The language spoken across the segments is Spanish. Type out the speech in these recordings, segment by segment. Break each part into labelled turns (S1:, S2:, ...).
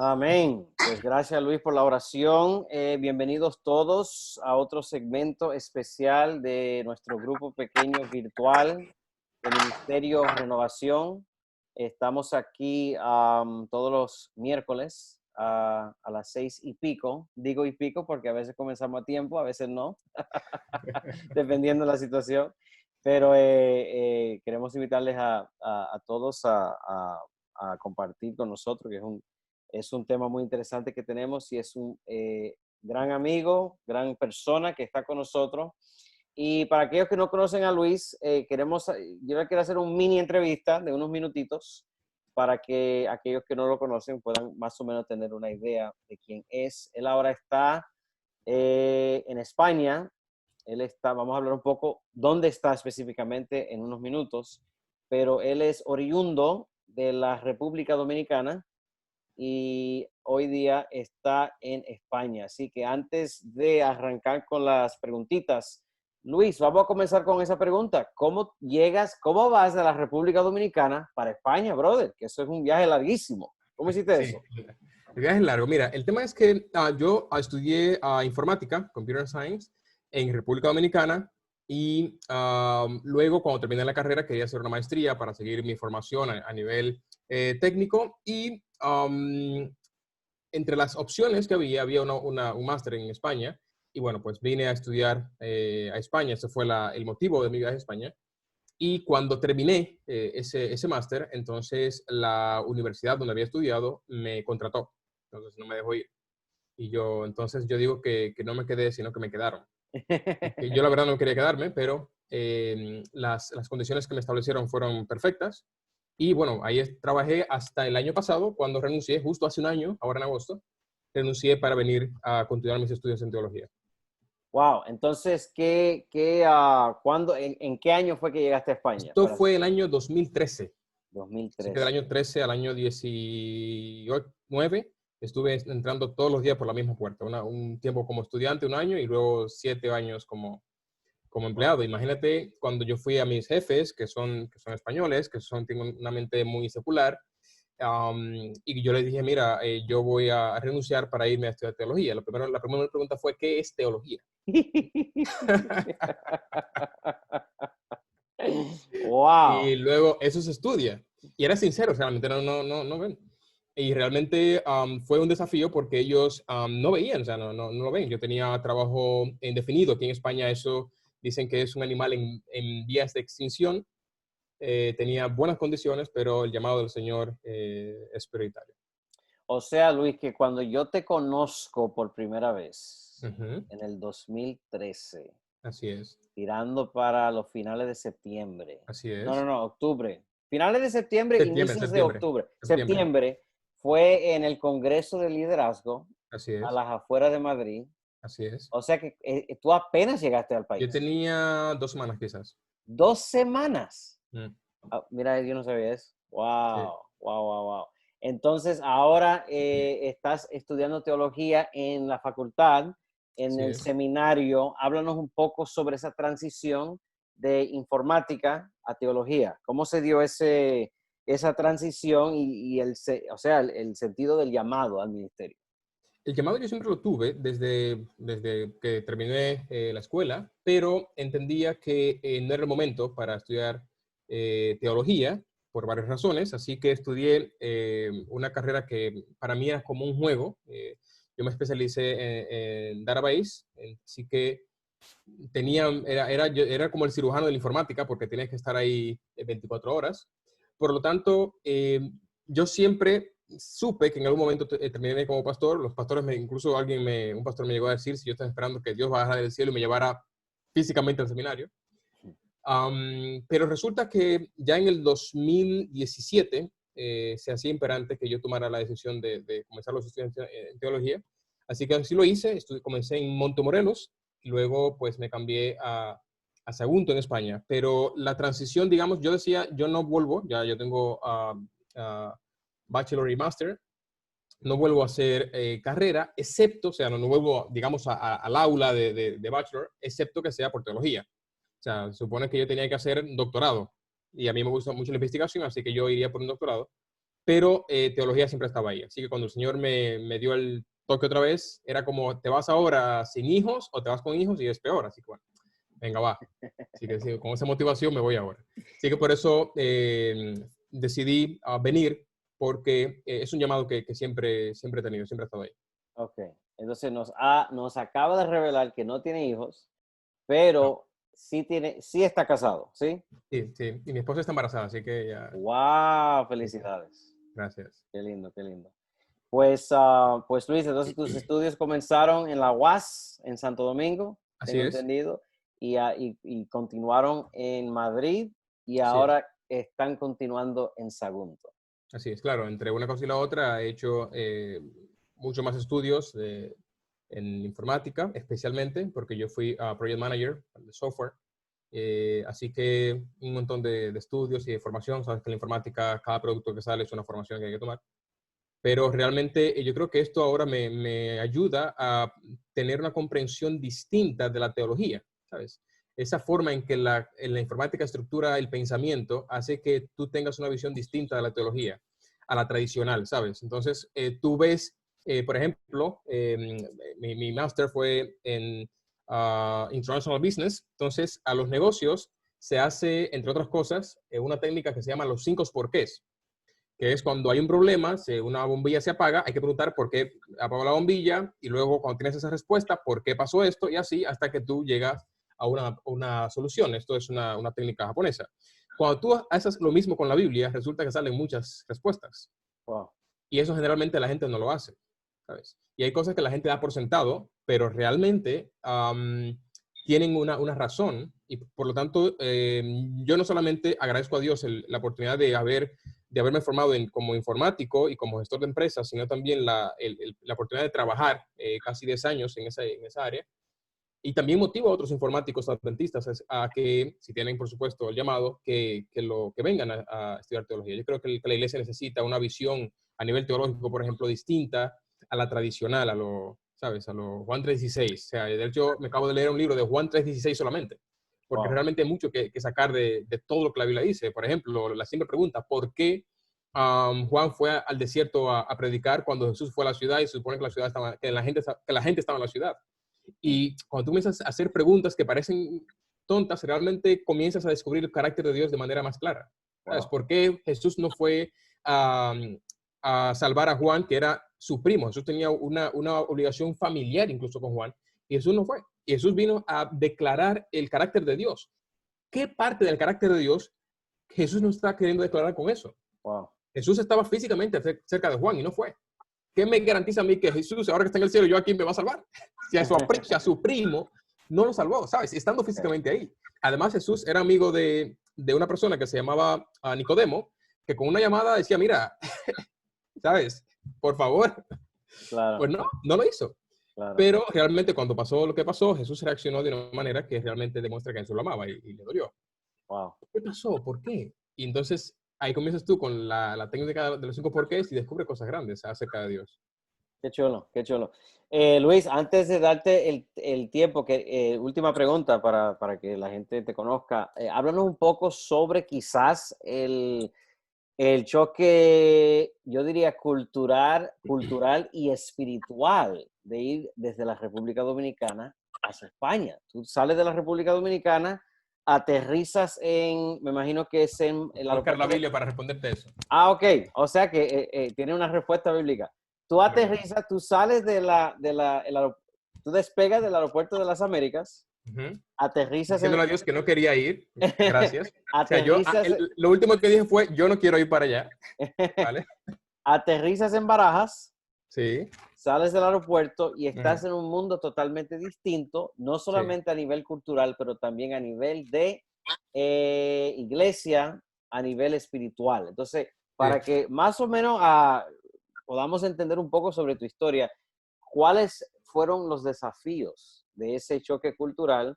S1: Amén. Pues gracias Luis por la oración. Bienvenidos todos a otro segmento especial de nuestro grupo pequeño virtual de Ministerio Renovación. Estamos aquí todos los miércoles a las 6:00. Digo y pico porque a veces comenzamos a tiempo, a veces no, dependiendo de la situación. Pero queremos invitarles a todos a compartir con nosotros, que es un tema muy interesante que tenemos y es un gran amigo, gran persona que está con nosotros. Y para aquellos que no conocen a Luis, yo le quiero hacer un mini entrevista de unos minutitos para que aquellos que no lo conocen puedan más o menos tener una idea de quién es. Él ahora está en España. Vamos a hablar un poco dónde está específicamente en unos minutos, pero él es oriundo de la República Dominicana y hoy día está en España. Así que antes de arrancar con las preguntitas, Luis, vamos a comenzar con esa pregunta. ¿Cómo vas de la República Dominicana para España, brother? Que eso es un viaje larguísimo. ¿Cómo hiciste
S2: Sí,
S1: eso?
S2: el viaje es largo. Mira, el tema es que yo estudié informática, Computer Science, en República Dominicana y luego cuando terminé la carrera quería hacer una maestría para seguir mi formación a nivel técnico y entre las opciones que había un máster en España y bueno, pues vine a estudiar a España. Ese fue el motivo de mi viaje a España. Y cuando terminé ese máster, entonces la universidad donde había estudiado me contrató. Entonces no me dejó ir. Entonces yo digo que no me quedé, sino que me quedaron. Porque yo la verdad no quería quedarme, pero las condiciones que me establecieron fueron perfectas. Y bueno, trabajé hasta el año pasado, cuando renuncié, justo hace un año, ahora en agosto, renuncié para venir a continuar mis estudios en teología.
S1: Wow, entonces, en qué año fue que llegaste a España?
S2: Esto fue el año 2013. Así que del
S1: 2013.
S2: año 13 al año 19 estuve entrando todos los días por la misma puerta. Un tiempo como estudiante, un año, y luego 7 años como
S1: Wow.
S2: empleado. Imagínate cuando yo fui a mis jefes, que son españoles, tienen una mente muy secular, y yo les dije, mira, yo voy a renunciar para irme a estudiar teología. La primera pregunta fue, ¿qué es teología? Y
S1: Wow.
S2: luego eso se estudia. Y era sincero, realmente no ven. Y realmente fue un desafío porque ellos no veían, o sea, no lo ven. Yo tenía trabajo indefinido. Aquí en España eso dicen que es un animal en vías de extinción. Tenía buenas condiciones, pero el llamado del Señor es prioritario.
S1: O sea, Luis, que cuando yo te conozco por primera vez,
S2: Ujú.
S1: en el 2013,
S2: Así es,
S1: tirando para los finales de septiembre.
S2: así
S1: No, no,
S2: es.
S1: no, octubre. Finales de septiembre,
S2: Septiembre,
S1: inicios de
S2: septiembre,
S1: octubre.
S2: septiembre.
S1: Septiembre fue en el Congreso de Liderazgo
S2: Así
S1: a
S2: es,
S1: las afueras de Madrid.
S2: así es.
S1: O sea que tú apenas llegaste al
S2: Yo
S1: país.
S2: tenía 2 semanas quizás.
S1: 2 semanas.
S2: Mm,
S1: Mira, yo no sabía eso.
S2: sí,
S1: Wow, wow, wow, wow. Entonces, ahora estás estudiando teología en la facultad, en
S2: así
S1: el
S2: es.
S1: O háblanos un poco sobre esa transición de informática a teología. ¿Cómo se dio esa transición o sea, el sentido del llamado al ministerio?
S2: El llamado yo siempre lo tuve desde que terminé la escuela, pero entendía que no era el momento para estudiar teología por varias razones, así que estudié una carrera que para mí era como un juego. Yo me especialicé en database, así que era como el cirujano de la informática porque tenías que estar ahí 24 horas. Por lo tanto, yo siempre supe que en algún momento terminé como pastor. Los pastores, incluso un pastor me llegó a decir si yo estaba esperando que Dios bajara del cielo y me llevara físicamente al seminario. Pero resulta que ya en el 2017 se hacía imperante que yo tomara la decisión de comenzar los estudios en teología. Así que así lo hice. Comencé en Montemorelos y luego pues me cambié a Sagunto en España. Pero la transición, digamos, yo decía, yo no vuelvo, ya yo tengo bachelor y master, no vuelvo a hacer carrera, excepto, o sea, no vuelvo, digamos, al aula de bachelor, excepto que sea por teología. O sea, se supone que yo tenía que hacer doctorado y a mí me gusta mucho la investigación, así que yo iría por un doctorado. pero teología siempre estaba ahí. Así que cuando el Señor me dio el toque otra vez, era como, ¿te vas ahora sin hijos o te vas con hijos? Y es peor, así que bueno, venga, va. Así que sí, con esa motivación me voy ahora. Así que por eso decidí venir, porque es un llamado que siempre he tenido, siempre he estado ahí.
S1: Ok, entonces nos acaba de revelar que no tiene hijos,
S2: No,
S1: pero sí está casado, ¿sí?
S2: sí, sí. Y mi esposa está embarazada, así que ya.
S1: ¡Wow!
S2: Sí, sí.
S1: Felicidades.
S2: Gracias.
S1: Qué lindo, qué lindo. Pues, pues Luis, entonces tus estudios comenzaron en la UAS, en Santo Domingo,
S2: Así
S1: tengo
S2: es,
S1: entendido, y continuaron en Madrid y
S2: así es.
S1: ahora están continuando en Sagunto.
S2: Así es, claro. Entre una cosa y la otra he hecho mucho más estudios en informática, especialmente porque yo fui Project Manager de software. Así que un montón de estudios y de formación. Sabes que en la informática cada producto que sale es una formación que hay que tomar. Pero realmente yo creo que esto ahora me ayuda a tener una comprensión distinta de la teología, ¿sabes? Esa forma en que en la informática estructura el pensamiento hace que tú tengas una visión distinta de la teología a la tradicional, ¿sabes? Entonces, tú ves, por ejemplo, mi máster fue en International Business, entonces a los negocios se hace, entre otras cosas, una técnica que se llama los 5 porqués, que es cuando hay un problema, si una bombilla se apaga, hay que preguntar por qué apagó la bombilla y luego cuando tienes esa respuesta, por qué pasó esto y así hasta que tú llegas a una solución. Esto es una técnica japonesa. Cuando tú haces lo mismo con la Biblia, resulta que salen muchas respuestas.
S1: Wow.
S2: Y eso generalmente la gente no lo hace, ¿sabes? Y hay cosas que la gente da por sentado, pero realmente tienen una razón. Y por lo tanto, yo no solamente agradezco a Dios la oportunidad de haberme formado como informático y como gestor de empresas, sino también la oportunidad de trabajar casi 10 años en esa área. Y también motivo a otros informáticos adventistas a que, si tienen, por supuesto, el llamado, que vengan a estudiar teología. Yo creo que la iglesia necesita una visión a nivel teológico, por ejemplo, distinta a la tradicional, ¿sabes? A lo Juan 3:16. O sea, de hecho, me acabo de leer un libro de Juan 3:16 solamente, porque
S1: Wow.
S2: realmente hay mucho que sacar de todo lo que la Biblia dice. Por ejemplo, la simple pregunta, ¿por qué Juan fue al desierto a predicar cuando Jesús fue a la ciudad y se supone que la gente estaba en la ciudad? Y cuando tú comienzas a hacer preguntas que parecen tontas, realmente comienzas a descubrir el carácter de Dios de manera más clara. ¿Sabes?
S1: Wow.
S2: ¿Por qué Jesús no fue a salvar a Juan, que era su primo? Jesús tenía una obligación familiar incluso con Juan, y Jesús no fue. Y Jesús vino a declarar el carácter de Dios. ¿Qué parte del carácter de Dios Jesús no está queriendo declarar con eso?
S1: Wow.
S2: Jesús estaba físicamente cerca de Juan y no fue. ¿Qué me garantiza a mí que Jesús, ahora que está en el cielo, yo aquí me va a salvar? Si a su primo no lo salvó, ¿sabes? Estando
S1: Okay.
S2: físicamente ahí. Además, Jesús era amigo de una persona que se llamaba Nicodemo, que con una llamada decía, mira, ¿sabes? Por favor.
S1: Claro,
S2: Pues no lo hizo.
S1: claro.
S2: Pero realmente cuando pasó lo que pasó, Jesús reaccionó de una manera que realmente demuestra que Jesús lo amaba y le dolió.
S1: Wow.
S2: ¿Qué pasó? ¿Por qué? Y entonces ahí comienzas tú con la técnica de los 5 porqués y descubres cosas grandes acerca de Dios.
S1: Qué chulo, qué chulo. Luis, antes de darte el tiempo, última pregunta para que la gente te conozca. Háblanos un poco sobre quizás el choque, yo diría, cultural y espiritual de ir desde la República Dominicana hacia España. Tú sales de la República Dominicana, aterrizas me imagino que es en el
S2: Voy a buscar la
S1: aeropuerto de...
S2: Biblia para responderte eso.
S1: Ah, ok. O sea que tiene una respuesta bíblica. Tú
S2: Correcto.
S1: aterrizas, tú sales tú despegas del aeropuerto de las Américas,
S2: Ujú.
S1: aterrizas
S2: Diciéndole
S1: en,
S2: a Dios que no quería ir. Gracias. O sea,
S1: aterrizas,
S2: lo último que dije fue, yo no quiero ir para allá. ¿Vale?
S1: aterrizas en Barajas,
S2: Sí.
S1: sales del aeropuerto y estás
S2: Ujú.
S1: en un mundo totalmente distinto, no
S2: Sí.
S1: solamente a nivel cultural, pero también a nivel de iglesia, a nivel espiritual. Entonces,
S2: Sí.
S1: para que más o menos podamos entender un poco sobre tu historia, ¿cuáles fueron los desafíos de ese choque cultural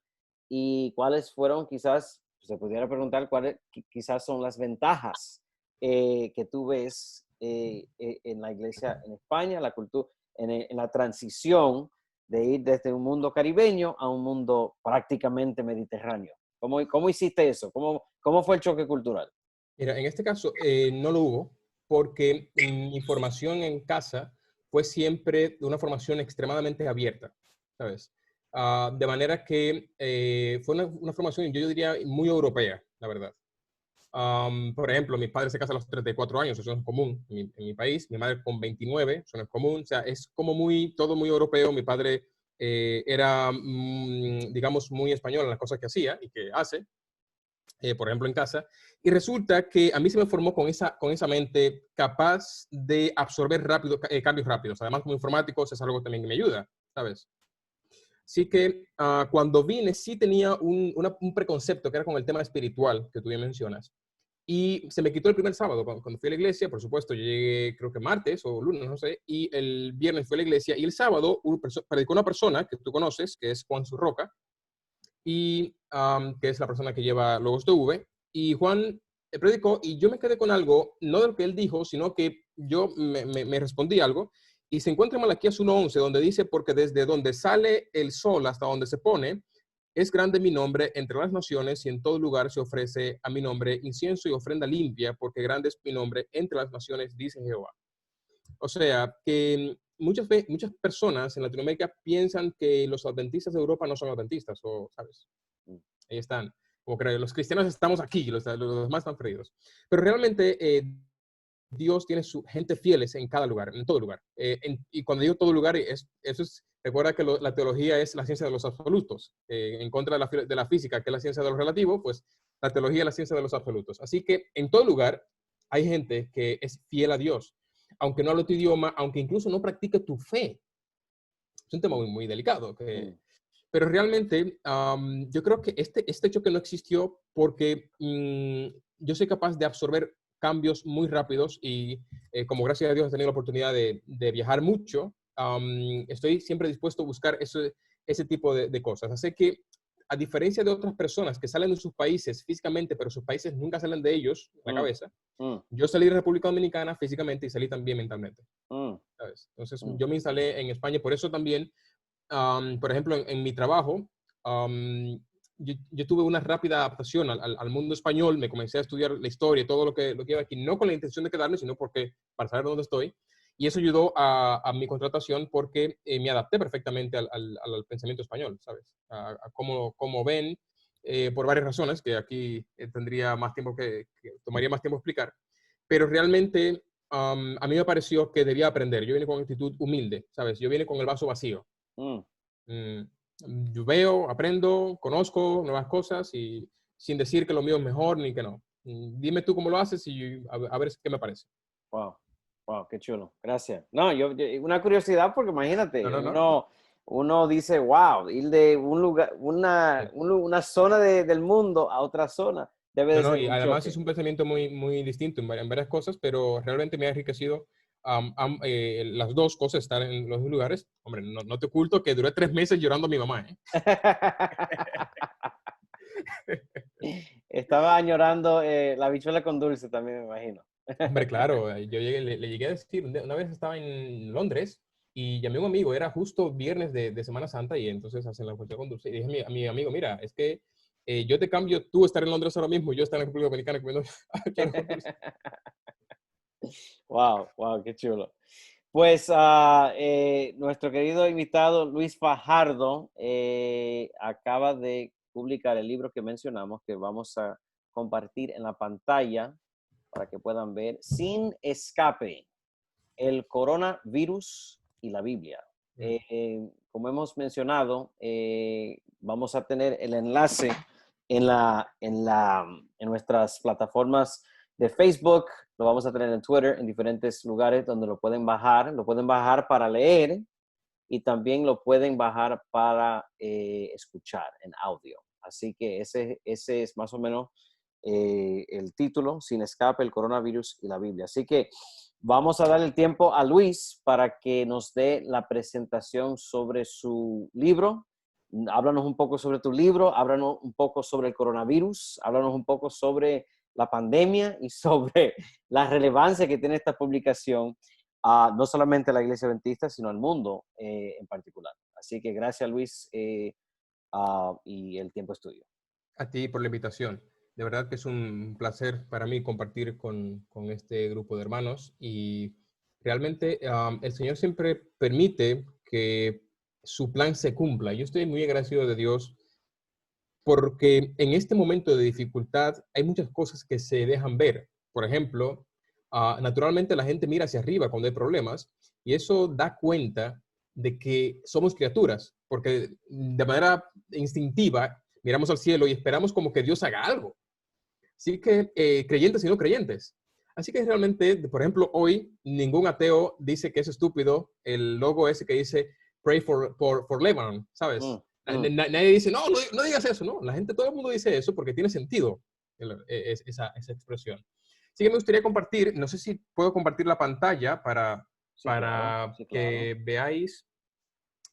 S1: y cuáles fueron quizás, se pudiera preguntar, cuáles quizás son las ventajas que tú ves en la iglesia en España, la cultura, en la transición de ir desde un mundo caribeño a un mundo prácticamente mediterráneo? ¿Cómo hiciste eso? ¿Cómo fue el choque cultural?
S2: Mira, en este caso no lo hubo porque mi formación en casa fue siempre de una formación extremadamente abierta, ¿sabes? De manera que fue una formación, yo diría, muy europea, la verdad. Por ejemplo, mis padres se casan a los 34 años, eso no es común en mi país. Mi madre con 29, eso no es común. O sea, es como todo muy europeo. Mi padre era, digamos, muy español en las cosas que hacía y que hace, por ejemplo, en casa. Y resulta que a mí se me formó con esa mente capaz de absorber rápido, cambios rápidos. Además, como informático, eso es algo también que me ayuda, ¿sabes? Así que cuando vine, sí tenía un preconcepto que era con el tema espiritual que tú ya mencionas. Y se me quitó el primer sábado cuando fui a la iglesia. Por supuesto, yo llegué creo que martes o lunes, no sé, y el viernes fui a la iglesia y el sábado predicó una persona que tú conoces, que es Juan Zurroca, y que es la persona que lleva Logos TV. Y Juan predicó y yo me quedé con algo, no de lo que él dijo, sino que yo me respondí algo. Y se encuentra en Malaquías 1:11, donde dice, porque desde donde sale el sol hasta donde se pone, es grande mi nombre entre las naciones y en todo lugar se ofrece a mi nombre incienso y ofrenda limpia, porque grande es mi nombre entre las naciones, dice Jehová. O sea, que muchas personas en Latinoamérica piensan que los adventistas de Europa no son adventistas, o, ¿sabes? Ahí están. Como que los cristianos estamos aquí, los demás están perdidos. Pero realmente Dios tiene su gente fieles en cada lugar, en todo lugar. Y cuando digo todo lugar, recuerda que la teología es la ciencia de los absolutos. En contra de la física, que es la ciencia de lo relativo, pues la teología es la ciencia de los absolutos. Así que en todo lugar hay gente que es fiel a Dios, aunque no hable tu idioma, aunque incluso no practique tu fe. Es un tema muy, muy delicado. Pero realmente yo creo que este choque no existió porque yo soy capaz de absorber cambios muy rápidos y como gracias a Dios he tenido la oportunidad de viajar mucho, estoy siempre dispuesto a buscar ese tipo de cosas. Así que a diferencia de otras personas que salen de sus países físicamente, pero sus países nunca salen de ellos, la cabeza, yo salí de República Dominicana físicamente y salí también mentalmente. ¿Sabes? Entonces yo me instalé en España, por eso también por ejemplo, en mi trabajo, yo tuve una rápida adaptación al mundo español. Me comencé a estudiar la historia y todo lo que iba aquí, no con la intención de quedarme, sino para saber dónde estoy. Y eso ayudó a mi contratación porque me adapté perfectamente al pensamiento español, ¿sabes? A cómo ven, por varias razones, que aquí tendría más tiempo que tomaría más tiempo explicar. Pero realmente a mí me pareció que debía aprender. Yo vine con actitud humilde, ¿sabes? Yo vine con el vaso vacío. Mm, yo veo, aprendo, conozco nuevas cosas y sin decir que lo mío es mejor ni que no. Dime tú cómo lo haces y a ver qué me parece.
S1: Wow, wow, qué chulo. Gracias. No, una curiosidad porque imagínate,
S2: No.
S1: uno dice, wow, ir de un lugar, una zona del mundo a otra zona debe de
S2: No,
S1: ser
S2: y
S1: un
S2: además es
S1: choque.
S2: un pensamiento muy, muy distinto en varias cosas, pero realmente me ha enriquecido las dos cosas, estar en los dos lugares. Hombre, no te oculto que duré 3 meses llorando a mi mamá, ¿eh?
S1: Estaba añorando la habichuela con dulce también, me imagino.
S2: Hombre, claro, yo le llegué a decir, una vez estaba en Londres y llamé a un amigo, era justo viernes de Semana Santa y entonces hacen la cuestión con dulce. Y dije a mi amigo, mira, es que yo te cambio tú estar en Londres ahora mismo y yo estar en la República Dominicana comiendo habichuelas con dulce.
S1: Wow, wow, qué chulo. Pues nuestro querido invitado Luis Fajardo acaba de publicar el libro que mencionamos, que vamos a compartir en la pantalla para que puedan ver, Sin Escape, el coronavirus y la Biblia. Como hemos mencionado, vamos a tener el enlace en nuestras plataformas de Facebook, lo vamos a tener en Twitter, en diferentes lugares donde lo pueden bajar para leer y también lo pueden bajar para escuchar en audio. Así que ese es más o menos el título, Sin Escape, el coronavirus y la Biblia. Así que vamos a dar el tiempo a Luis para que nos dé la presentación sobre su libro. Háblanos un poco sobre tu libro, háblanos un poco sobre el coronavirus, háblanos un poco sobre la pandemia y sobre la relevancia que tiene esta publicación, no solamente a la Iglesia Adventista, sino al mundo en particular. Así que gracias, Luis, y el tiempo es tuyo.
S2: A ti por la invitación. De verdad que es un placer para mí compartir con este grupo de hermanos y realmente el Señor siempre permite que su plan se cumpla. Yo estoy muy agradecido de Dios porque en este momento de dificultad hay muchas cosas que se dejan ver. Por ejemplo, naturalmente la gente mira hacia arriba cuando hay problemas y eso da cuenta de que somos criaturas, porque de manera instintiva miramos al cielo y esperamos como que Dios haga algo. Así que creyentes y no creyentes. Así que realmente, por ejemplo, hoy ningún ateo dice que es estúpido el logo ese que dice Pray for Lebanon, ¿sabes?
S1: Mm, mm.
S2: Nadie dice, no, no digas eso, ¿no? La gente, todo el mundo dice eso porque tiene sentido esa expresión. Así que me gustaría compartir, no sé si puedo compartir la pantalla
S1: Sí, claro,
S2: para
S1: sí, claro,
S2: que veáis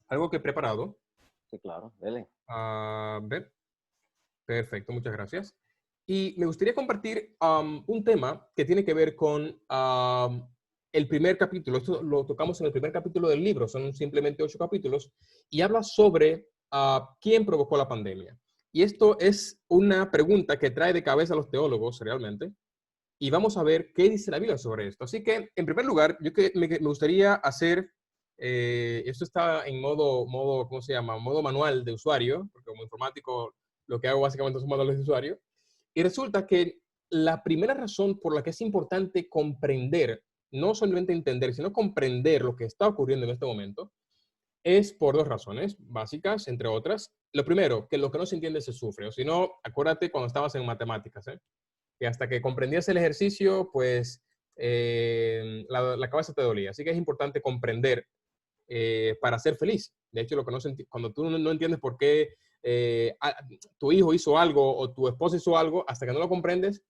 S2: algo que he preparado.
S1: sí, claro, dele.
S2: A ver, perfecto, muchas gracias. Y me gustaría compartir un tema que tiene que ver con el primer capítulo. Esto lo tocamos en el primer capítulo del libro, son simplemente 8 capítulos, y habla sobre quién provocó la pandemia. Y esto es una pregunta que trae de cabeza a los teólogos realmente, y vamos a ver qué dice la Biblia sobre esto. Así que, en primer lugar, me gustaría hacer, esto está en ¿cómo se llama? Modo manual de usuario, porque como informático lo que hago básicamente son manuales de usuario. Y resulta que la primera razón por la que es importante comprender, no solamente entender, sino comprender lo que está ocurriendo en este momento, es por dos razones básicas, entre otras. Lo primero, que lo que no se entiende se sufre. O si no, acuérdate cuando estabas en matemáticas, ¿eh? Y hasta que comprendías el ejercicio, pues la cabeza te dolía. Así que es importante comprender para ser feliz. De hecho, lo que no cuando tú no entiendes por qué tu hijo hizo algo o tu esposa hizo algo, hasta que no lo comprendes,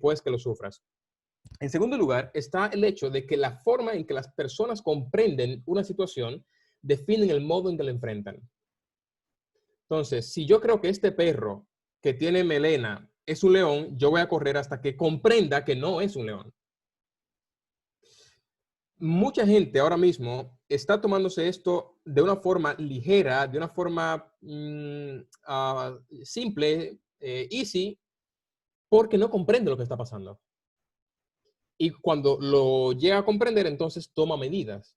S2: pues que lo sufras. En segundo lugar, está el hecho de que la forma en que las personas comprenden una situación definen el modo en que la enfrentan. Entonces, si yo creo que este perro que tiene melena es un león, yo voy a correr hasta que comprenda que no es un león. Mucha gente ahora mismo está tomándose esto de una forma ligera, de una forma simple, easy, porque no comprende lo que está pasando. Y cuando lo llega a comprender, entonces toma medidas.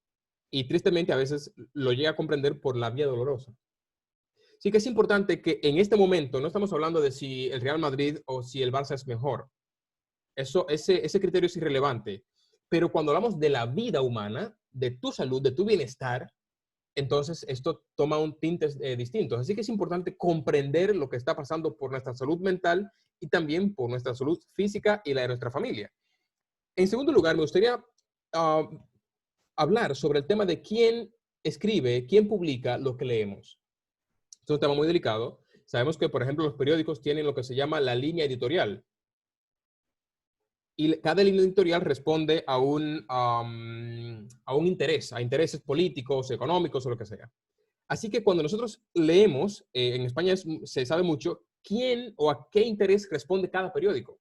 S2: Y tristemente a veces lo llega a comprender por la vía dolorosa. Sí que es importante que en este momento no estamos hablando de si el Real Madrid o si el Barça es mejor. Ese criterio es irrelevante. Pero cuando hablamos de la vida humana, de tu salud, de tu bienestar, entonces esto toma un tinte distinto. Así que es importante comprender lo que está pasando por nuestra salud mental y también por nuestra salud física y la de nuestra familia. En segundo lugar, me gustaría hablar sobre el tema de quién escribe, quién publica lo que leemos. Es un tema muy delicado. Sabemos que, por ejemplo, los periódicos tienen lo que se llama la línea editorial. Y cada línea editorial responde a un interés, a intereses políticos, económicos o lo que sea. Así que cuando nosotros leemos, en España se sabe mucho quién o a qué interés responde cada periódico.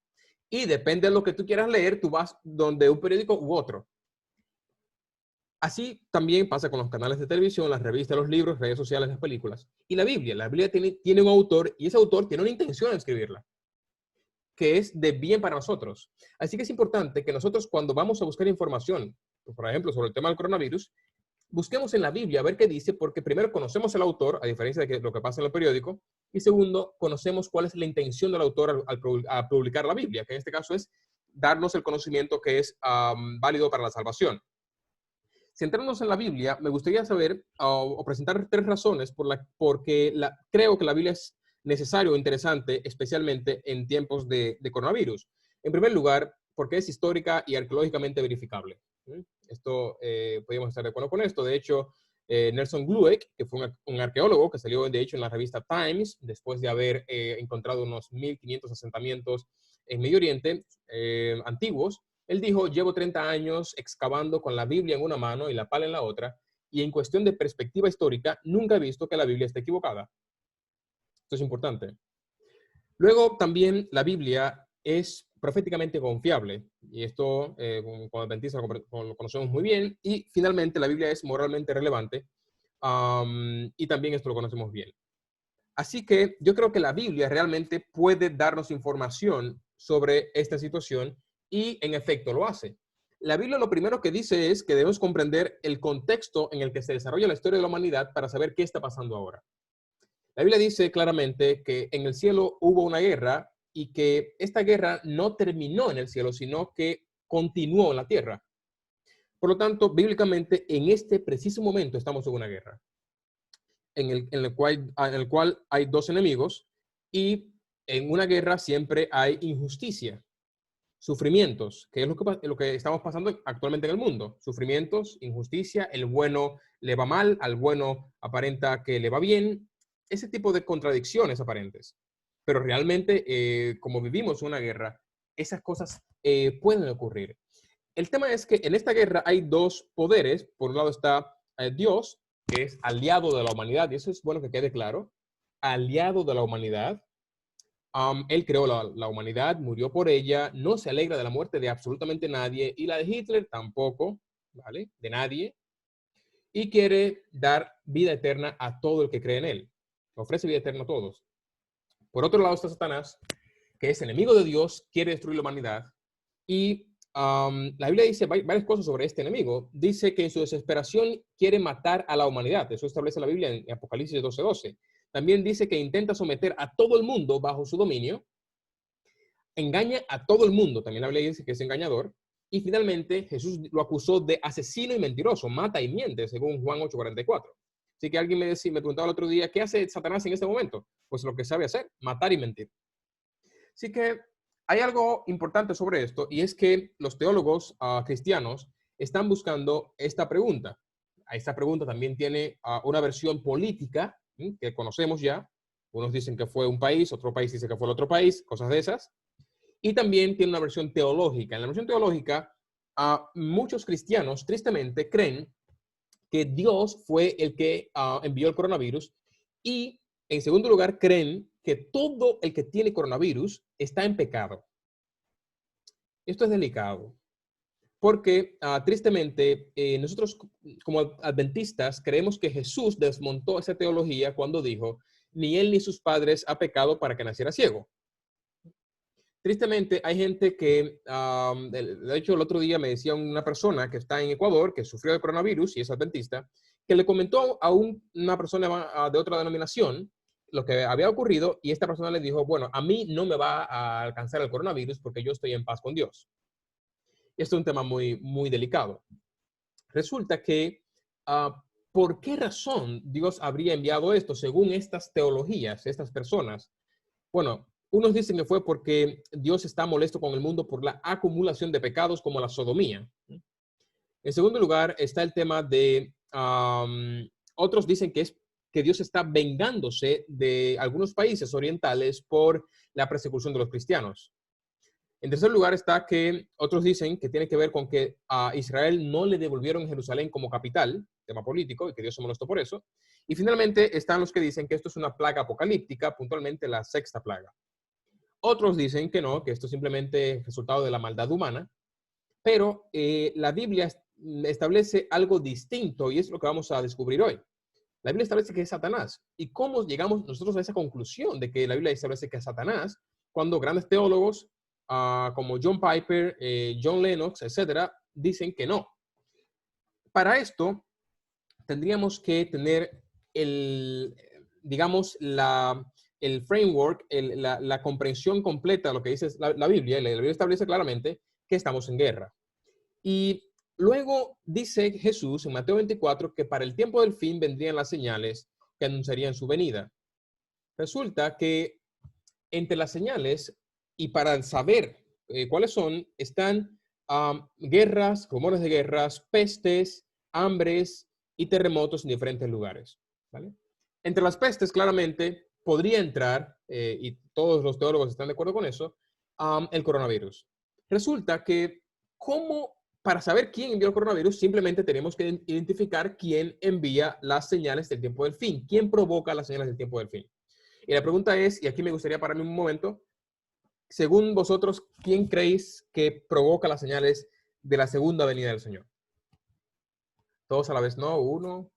S2: Y depende de lo que tú quieras leer, tú vas donde un periódico u otro. Así también pasa con los canales de televisión, las revistas, los libros, redes sociales, las películas. Y la Biblia tiene un autor y ese autor tiene una intención de escribirla, que es de bien para nosotros. Así que es importante que nosotros cuando vamos a buscar información, por ejemplo, sobre el tema del coronavirus, busquemos en la Biblia a ver qué dice, porque primero conocemos el autor, a diferencia de lo que pasa en el periódico, y segundo, conocemos cuál es la intención del autor al publicar la Biblia, que en este caso es darnos el conocimiento que es válido para la salvación. Centrándonos en la Biblia, me gustaría saber o presentar tres razones porque creo que la Biblia es necesario o interesante, especialmente en tiempos de coronavirus. En primer lugar, porque es histórica y arqueológicamente verificable. Esto, podríamos estar de acuerdo con esto. De hecho, Nelson Glueck, que fue un arqueólogo que salió, de hecho, en la revista Times, después de haber encontrado unos 1.500 asentamientos en Medio Oriente antiguos, él dijo, llevo 30 años excavando con la Biblia en una mano y la pala en la otra, y en cuestión de perspectiva histórica, nunca he visto que la Biblia esté equivocada. Esto es importante. Luego, también la Biblia es proféticamente confiable, y esto como adventistas lo conocemos muy bien, y finalmente la Biblia es moralmente relevante, y también esto lo conocemos bien. Así que yo creo que la Biblia realmente puede darnos información sobre esta situación y en efecto lo hace. La Biblia lo primero que dice es que debemos comprender el contexto en el que se desarrolla la historia de la humanidad para saber qué está pasando ahora. La Biblia dice claramente que en el cielo hubo una guerra y que esta guerra no terminó en el cielo, sino que continuó en la tierra. Por lo tanto, bíblicamente, en este preciso momento estamos en una guerra, en el cual hay dos enemigos y en una guerra siempre hay injusticia, sufrimientos, que es lo que estamos pasando actualmente en el mundo. Sufrimientos, injusticia, el bueno le va mal, al bueno aparenta que le va bien, ese tipo de contradicciones aparentes. Pero realmente, como vivimos una guerra, esas cosas pueden ocurrir. El tema es que en esta guerra hay dos poderes. Por un lado está Dios, que es aliado de la humanidad, y eso es bueno que quede claro, aliado de la humanidad. Él creó la humanidad, murió por ella, no se alegra de la muerte de absolutamente nadie, y la de Hitler tampoco, ¿vale? De nadie, y quiere dar vida eterna a todo el que cree en él. Ofrece vida eterna a todos. Por otro lado está Satanás, que es enemigo de Dios, quiere destruir la humanidad, y la Biblia dice varias cosas sobre este enemigo. Dice que en su desesperación quiere matar a la humanidad. Eso establece la Biblia en Apocalipsis 12:12. También dice que intenta someter a todo el mundo bajo su dominio. Engaña a todo el mundo. También la Biblia dice que es engañador. Y finalmente Jesús lo acusó de asesino y mentiroso. Mata y miente, según Juan 8:44. Así que alguien me preguntaba el otro día, ¿qué hace Satanás en este momento? Pues lo que sabe hacer, matar y mentir. Así que hay algo importante sobre esto, y es que los teólogos cristianos están buscando esta pregunta. Esta pregunta también tiene una versión política que conocemos ya. Unos dicen que fue un país, otro país dice que fue el otro país, cosas de esas. Y también tiene una versión teológica. En la versión teológica, muchos cristianos tristemente creen que Dios fue el que envió el coronavirus, y en segundo lugar creen que todo el que tiene coronavirus está en pecado. Esto es delicado porque tristemente nosotros como adventistas creemos que Jesús desmontó esa teología cuando dijo, ni él ni sus padres ha pecado para que naciera ciego. Tristemente hay gente que, de hecho el otro día me decía una persona que está en Ecuador, que sufrió de coronavirus y es adventista, que le comentó a una persona de otra denominación lo que había ocurrido, y esta persona le dijo, bueno, a mí no me va a alcanzar el coronavirus porque yo estoy en paz con Dios. Esto es un tema muy, muy delicado. Resulta que, ¿por qué razón Dios habría enviado esto según estas teologías, estas personas? Bueno, unos dicen que fue porque Dios está molesto con el mundo por la acumulación de pecados como la sodomía. En segundo lugar está el tema de, otros dicen que es que Dios está vengándose de algunos países orientales por la persecución de los cristianos. En tercer lugar está que otros dicen que tiene que ver con que a Israel no le devolvieron Jerusalén como capital, tema político, y que Dios se molestó por eso. Y finalmente están los que dicen que esto es una plaga apocalíptica, puntualmente la sexta plaga. Otros dicen que no, que esto es simplemente resultado de la maldad humana, pero la Biblia establece algo distinto, y es lo que vamos a descubrir hoy. La Biblia establece que es Satanás. ¿Y cómo llegamos nosotros a esa conclusión de que la Biblia establece que es Satanás cuando grandes teólogos como John Piper, John Lennox, etcétera, dicen que no? Para esto tendríamos que tener digamos, el framework, la comprensión completa de lo que dice la Biblia. La Biblia establece claramente que estamos en guerra. Y luego dice Jesús en Mateo 24 que para el tiempo del fin vendrían las señales que anunciarían su venida. Resulta que entre las señales, y para saber cuáles son, están guerras, rumores de guerras, pestes, hambres y terremotos en diferentes lugares, ¿vale? Entre las pestes, claramente, podría entrar, y todos los teólogos están de acuerdo con eso, el coronavirus. Resulta que, para saber quién envió el coronavirus, simplemente tenemos que identificar quién envía las señales del tiempo del fin, quién provoca las señales del tiempo del fin. Y la pregunta es, y aquí me gustaría pararme un momento, según vosotros, ¿quién creéis que provoca las señales de la segunda venida del Señor? Todos a la vez, ¿no? 1,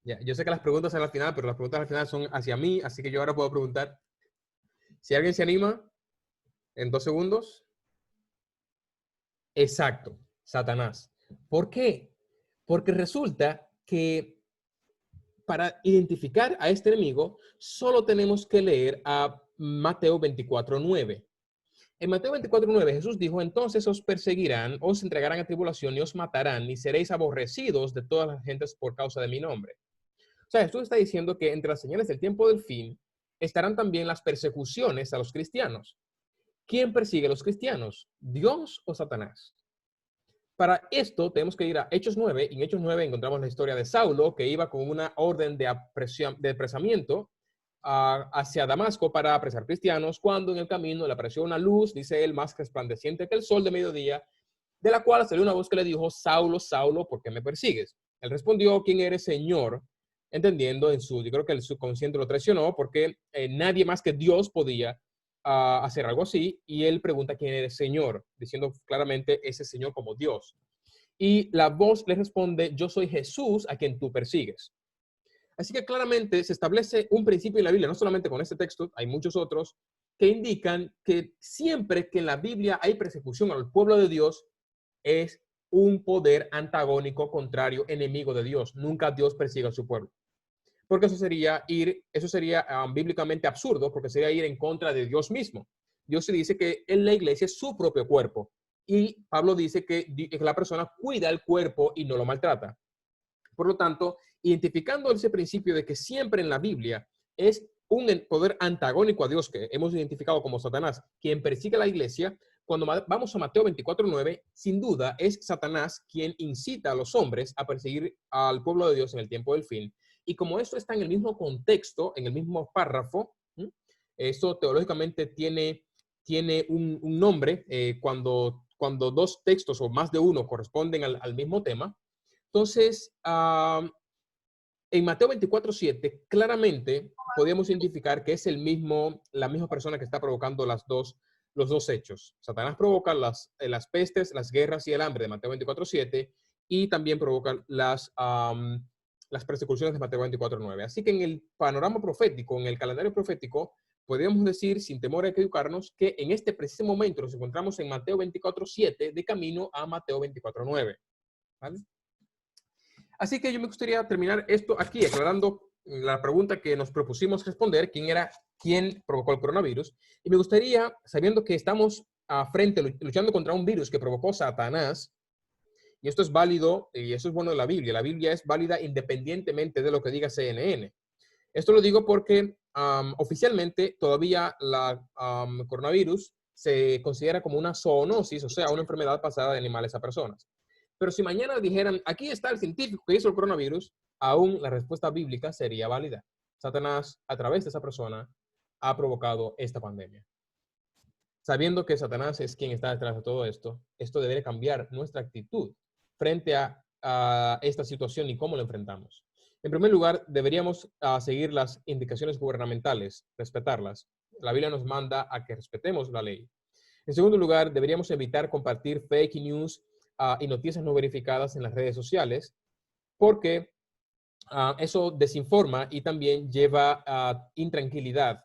S2: Ya, yo sé que las preguntas son al final, pero las preguntas al final son hacia mí, así que yo ahora puedo preguntar. Si alguien se anima, en 2 segundos. Exacto, Satanás. ¿Por qué? Porque resulta que para identificar a este enemigo, solo tenemos que leer a Mateo 24:9. En Mateo 24:9 Jesús dijo, entonces os perseguirán, os entregarán a tribulación y os matarán y seréis aborrecidos de todas las gentes por causa de mi nombre. O sea, Jesús está diciendo que entre las señales del tiempo del fin estarán también las persecuciones a los cristianos. ¿Quién persigue a los cristianos? ¿Dios o Satanás? Para esto tenemos que ir a Hechos 9. Y en Hechos 9 encontramos la historia de Saulo, que iba con una orden de apresamiento hacia Damasco para apresar cristianos, cuando en el camino le apareció una luz, dice él, más resplandeciente que el sol de mediodía, de la cual salió una voz que le dijo, Saulo, Saulo, ¿por qué me persigues? Él respondió, ¿quién eres, Señor? Entendiendo yo creo que el subconsciente lo traicionó, porque nadie más que Dios podía hacer algo así, y él pregunta quién eres, Señor, diciendo claramente ese Señor como Dios. Y la voz le responde, yo soy Jesús a quien tú persigues. Así que claramente se establece un principio en la Biblia, no solamente con este texto, hay muchos otros, que indican que siempre que en la Biblia hay persecución al pueblo de Dios, es un poder antagónico, contrario, enemigo de Dios. Nunca Dios persigue a su pueblo. Porque eso sería bíblicamente absurdo, porque sería ir en contra de Dios mismo. Dios se dice que en la iglesia es su propio cuerpo. Y Pablo dice que la persona cuida el cuerpo y no lo maltrata. Por lo tanto, identificando ese principio de que siempre en la Biblia es un poder antagónico a Dios, que hemos identificado como Satanás, quien persigue a la iglesia, cuando vamos a Mateo 24:9, sin duda es Satanás quien incita a los hombres a perseguir al pueblo de Dios en el tiempo del fin. Y como esto está en el mismo contexto, en el mismo párrafo, esto teológicamente tiene un nombre cuando dos textos o más de uno corresponden al mismo tema. Entonces, en Mateo 24:7, claramente podemos identificar que es la misma persona que está provocando los dos hechos. Satanás provoca las pestes, las guerras y el hambre de Mateo 24:7 y también provoca las persecuciones de Mateo 24:9. Así que en el panorama profético, en el calendario profético, podríamos decir, sin temor a equivocarnos, que en este preciso momento nos encontramos en Mateo 24:7 de camino a Mateo 24:9. ¿Vale? Así que yo me gustaría terminar esto aquí aclarando la pregunta que nos propusimos responder, quién provocó el coronavirus. Y me gustaría, sabiendo que estamos luchando contra un virus que provocó Satanás, y esto es válido, y eso es bueno de la Biblia es válida independientemente de lo que diga CNN. Esto lo digo porque oficialmente todavía el coronavirus se considera como una zoonosis, o sea, una enfermedad pasada de animales a personas. Pero si mañana dijeran, aquí está el científico que hizo el coronavirus, aún la respuesta bíblica sería válida. Satanás, a través de esa persona, ha provocado esta pandemia. Sabiendo que Satanás es quien está detrás de todo esto, esto debería cambiar nuestra actitud frente a esta situación y cómo lo enfrentamos. En primer lugar, deberíamos seguir las indicaciones gubernamentales, respetarlas. La Biblia nos manda a que respetemos la ley. En segundo lugar, deberíamos evitar compartir fake news y noticias no verificadas en las redes sociales, porque eso desinforma y también lleva a intranquilidad.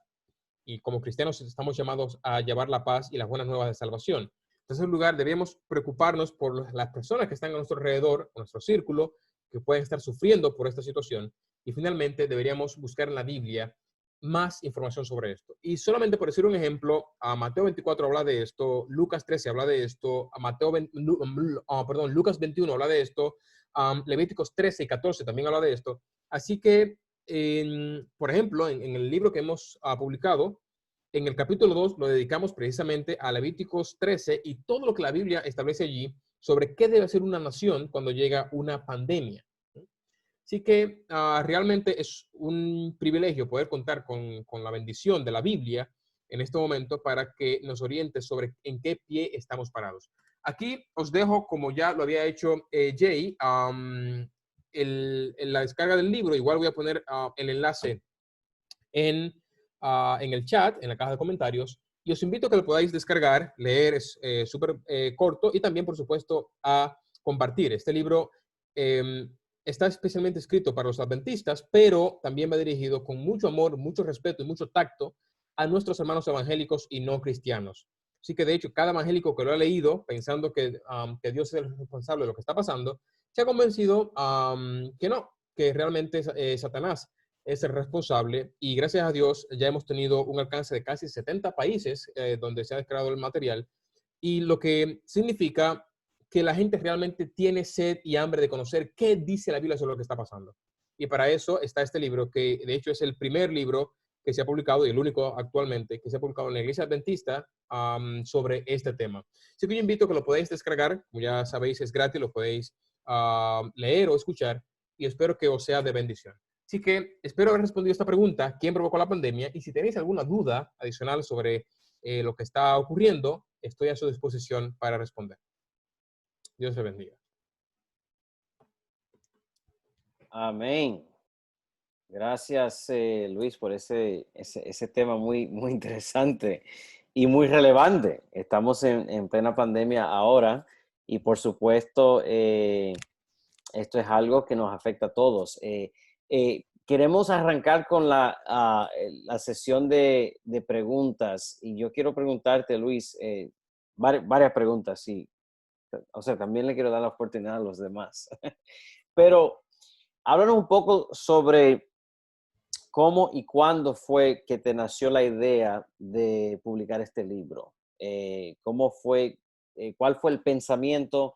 S2: Y como cristianos estamos llamados a llevar la paz y las buenas nuevas de salvación. En tercer lugar, debemos preocuparnos por las personas que están a nuestro alrededor, a nuestro círculo, que pueden estar sufriendo por esta situación. Y finalmente, deberíamos buscar en la Biblia más información sobre esto. Y solamente por decir un ejemplo, Mateo 24 habla de esto, Lucas 13 habla de esto, Lucas 21 habla de esto, Levíticos 13 y 14 también habla de esto. Así que, por ejemplo, en el libro que hemos publicado, en el capítulo 2 lo dedicamos precisamente a Levíticos 13 y todo lo que la Biblia establece allí sobre qué debe hacer una nación cuando llega una pandemia. Así que realmente es un privilegio poder contar con la bendición de la Biblia en este momento para que nos oriente sobre en qué pie estamos parados. Aquí os dejo, como ya lo había hecho Jay, la descarga del libro. Igual voy a poner el enlace en el chat, en la caja de comentarios. Y os invito a que lo podáis descargar, leer, es súper corto, y también, por supuesto, a compartir. Este libro está especialmente escrito para los adventistas, pero también va dirigido con mucho amor, mucho respeto y mucho tacto a nuestros hermanos evangélicos y no cristianos. Así que, de hecho, cada evangélico que lo ha leído, pensando que Dios es el responsable de lo que está pasando, se ha convencido que no, que realmente Satanás es el responsable. Y gracias a Dios ya hemos tenido un alcance de casi 70 países donde se ha descargado el material, y lo que significa que la gente realmente tiene sed y hambre de conocer qué dice la Biblia sobre lo que está pasando. Y para eso está este libro, que de hecho es el primer libro que se ha publicado y el único actualmente que se ha publicado en la Iglesia Adventista sobre este tema. Así que yo invito a que lo podáis descargar, como ya sabéis es gratis, lo podéis leer o escuchar, y espero que os sea de bendición. Así que espero haber respondido esta pregunta: ¿quién provocó la pandemia? Y si tenéis alguna duda adicional sobre lo que está ocurriendo, estoy a su disposición para responder. Dios te bendiga.
S1: Amén. Gracias, Luis, por ese tema muy interesante y muy relevante. Estamos en plena pandemia ahora y, por supuesto, esto es algo que nos afecta a todos. Queremos arrancar con la sesión de preguntas, y yo quiero preguntarte, Luis, varias preguntas, sí. O sea, también le quiero dar la oportunidad a los demás. Pero háblanos un poco sobre cómo y cuándo fue que te nació la idea de publicar este libro. ¿Cómo fue, cuál fue el pensamiento,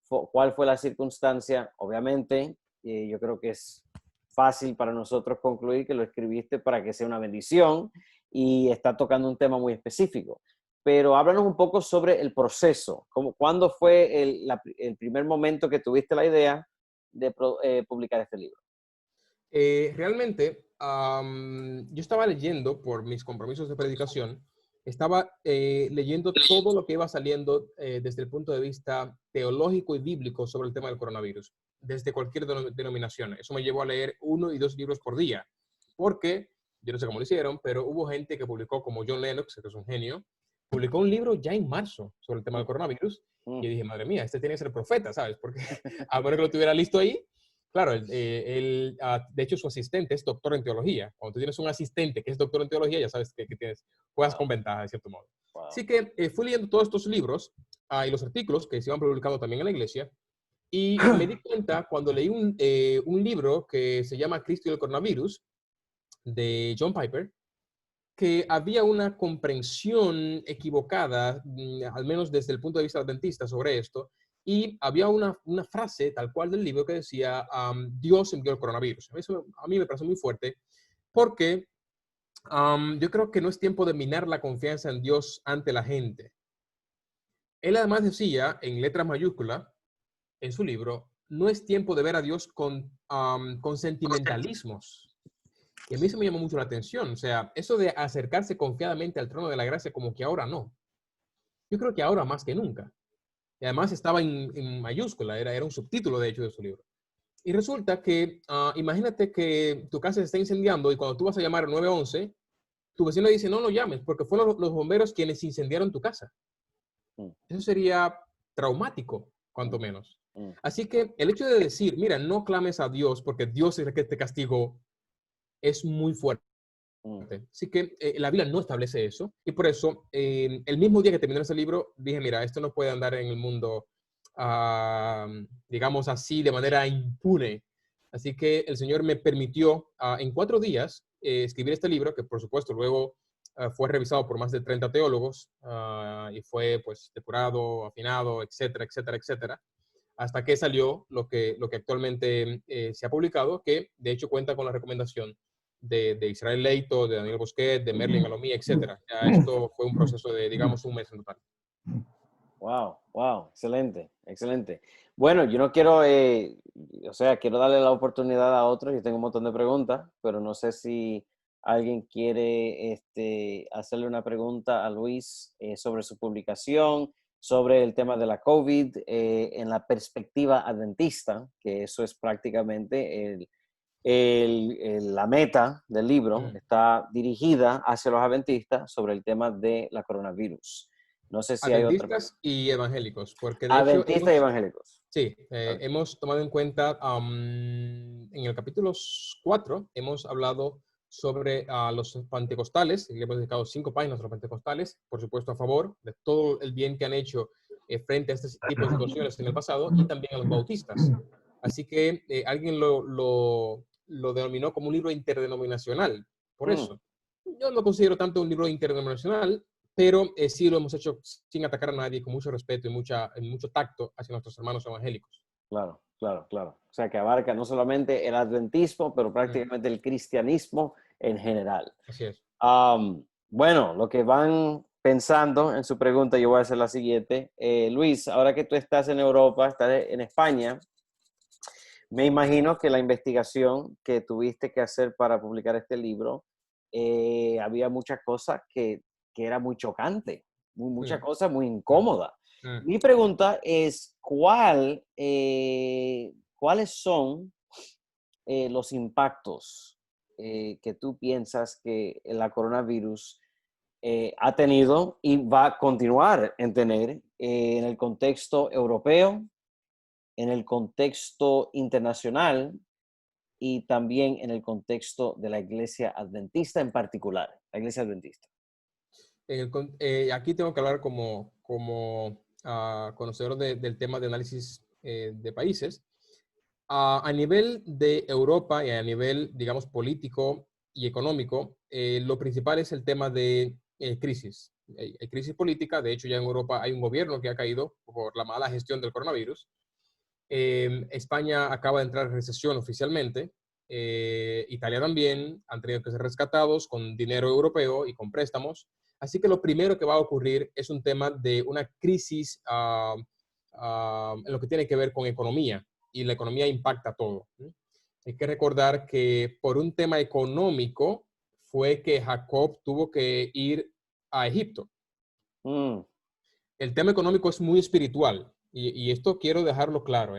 S1: cuál fue la circunstancia? Obviamente, yo creo que es fácil para nosotros concluir que lo escribiste para que sea una bendición y está tocando un tema muy específico. Pero háblanos un poco sobre el proceso. ¿Cuándo fue el primer momento que tuviste la idea de publicar este libro?
S2: Realmente, yo estaba leyendo por mis compromisos de predicación, estaba leyendo todo lo que iba saliendo desde el punto de vista teológico y bíblico sobre el tema del coronavirus, desde cualquier denominación. Eso me llevó a leer 1 y 2 libros por día, porque yo no sé cómo lo hicieron, pero hubo gente que publicó, como John Lennox, que es un genio, publicó un libro ya en marzo sobre el tema del coronavirus. Y yo dije, madre mía, este tiene que ser profeta, ¿sabes? Porque a menos que lo tuviera listo ahí. Claro, de hecho su asistente es doctor en teología. Cuando tú tienes un asistente que es doctor en teología, ya sabes que juegas con ventaja, de cierto modo.
S1: Wow.
S2: Así que fui leyendo todos estos libros y los artículos que se iban publicando también en la iglesia, y me di cuenta cuando leí un libro que se llama Cristo y el coronavirus, de John Piper, que había una comprensión equivocada, al menos desde el punto de vista adventista, sobre esto. Y había una frase tal cual del libro que decía, Dios envió el coronavirus. Eso a mí me parece muy fuerte, porque yo creo que no es tiempo de minar la confianza en Dios ante la gente. Él además decía, en letras mayúsculas, en su libro, no es tiempo de ver a Dios con sentimentalismos. Y a mí se me llamó mucho la atención. O sea, eso de acercarse confiadamente al trono de la gracia, como que ahora no. Yo creo que ahora más que nunca. Y además estaba en mayúscula, era un subtítulo de hecho de su libro. Y resulta que, imagínate que tu casa se está incendiando y cuando tú vas a llamar al 911, tu vecino dice, no, no llames, porque fueron los bomberos quienes incendiaron tu casa. Eso sería traumático, cuanto menos. Así que el hecho de decir, mira, no clames a Dios porque Dios es el que te castigó, es muy fuerte. Así que la Biblia no establece eso, y por eso el mismo día que terminé ese libro dije, mira, esto no puede andar en el mundo, digamos así, de manera impune. Así que el Señor me permitió en 4 días escribir este libro, que por supuesto luego fue revisado por más de 30 teólogos y fue pues depurado, afinado, etcétera, etcétera, etcétera, hasta que salió lo que actualmente se ha publicado, que de hecho cuenta con la recomendación de Israel Leito, de Daniel Bosquet, de Merlin Alomí, etc. Ya esto fue un proceso de, digamos, un mes en total.
S1: Wow, excelente, excelente. Bueno, yo no quiero, o sea, quiero darle la oportunidad a otros. Yo tengo un montón de preguntas, pero no sé si alguien quiere hacerle una pregunta a Luis sobre su publicación, sobre el tema de la COVID, en la perspectiva adventista, que eso es prácticamente la meta del libro, está dirigida hacia los adventistas sobre el tema de la coronavirus. No sé si hay otra.
S2: Adventistas y evangélicos, porque de hecho
S1: Adventistas y evangélicos.
S2: sí, hemos tomado en cuenta en el capítulo 4 hemos hablado sobre los pentecostales, y le hemos dedicado 5 páginas a los pentecostales, por supuesto a favor de todo el bien que han hecho frente a este tipo de situaciones en el pasado, y también a los bautistas. Así que alguien lo denominó como un libro interdenominacional, por eso. Yo no lo considero tanto un libro interdenominacional, pero sí lo hemos hecho sin atacar a nadie, con mucho respeto y mucho tacto hacia nuestros hermanos evangélicos.
S1: Claro, claro, claro. O sea, que abarca no solamente el adventismo, pero prácticamente el cristianismo en general.
S2: Así es.
S1: Bueno, lo que van pensando en su pregunta, yo voy a hacer la siguiente. Luis, ahora que tú estás en Europa, estás en España, me imagino que la investigación que tuviste que hacer para publicar este libro, había muchas cosas que era muy chocante, muchas cosas muy incómodas. Mi pregunta es, ¿cuáles son los impactos que tú piensas que la coronavirus ha tenido y va a continuar en tener en el contexto europeo, en el contexto internacional y también en el contexto de la Iglesia Adventista en particular, la Iglesia Adventista?
S2: Aquí tengo que hablar como conocedor del tema de análisis de países. A nivel de Europa y a nivel, digamos, político y económico, lo principal es el tema de crisis. Hay crisis política, de hecho ya en Europa hay un gobierno que ha caído por la mala gestión del coronavirus. España acaba de entrar en recesión oficialmente. Italia también, han tenido que ser rescatados con dinero europeo y con préstamos. Así que lo primero que va a ocurrir es un tema de una crisis en lo que tiene que ver con economía, y la economía impacta todo. Hay que recordar que por un tema económico fue que Jacob tuvo que ir a Egipto. El tema económico es muy espiritual, y esto quiero dejarlo claro.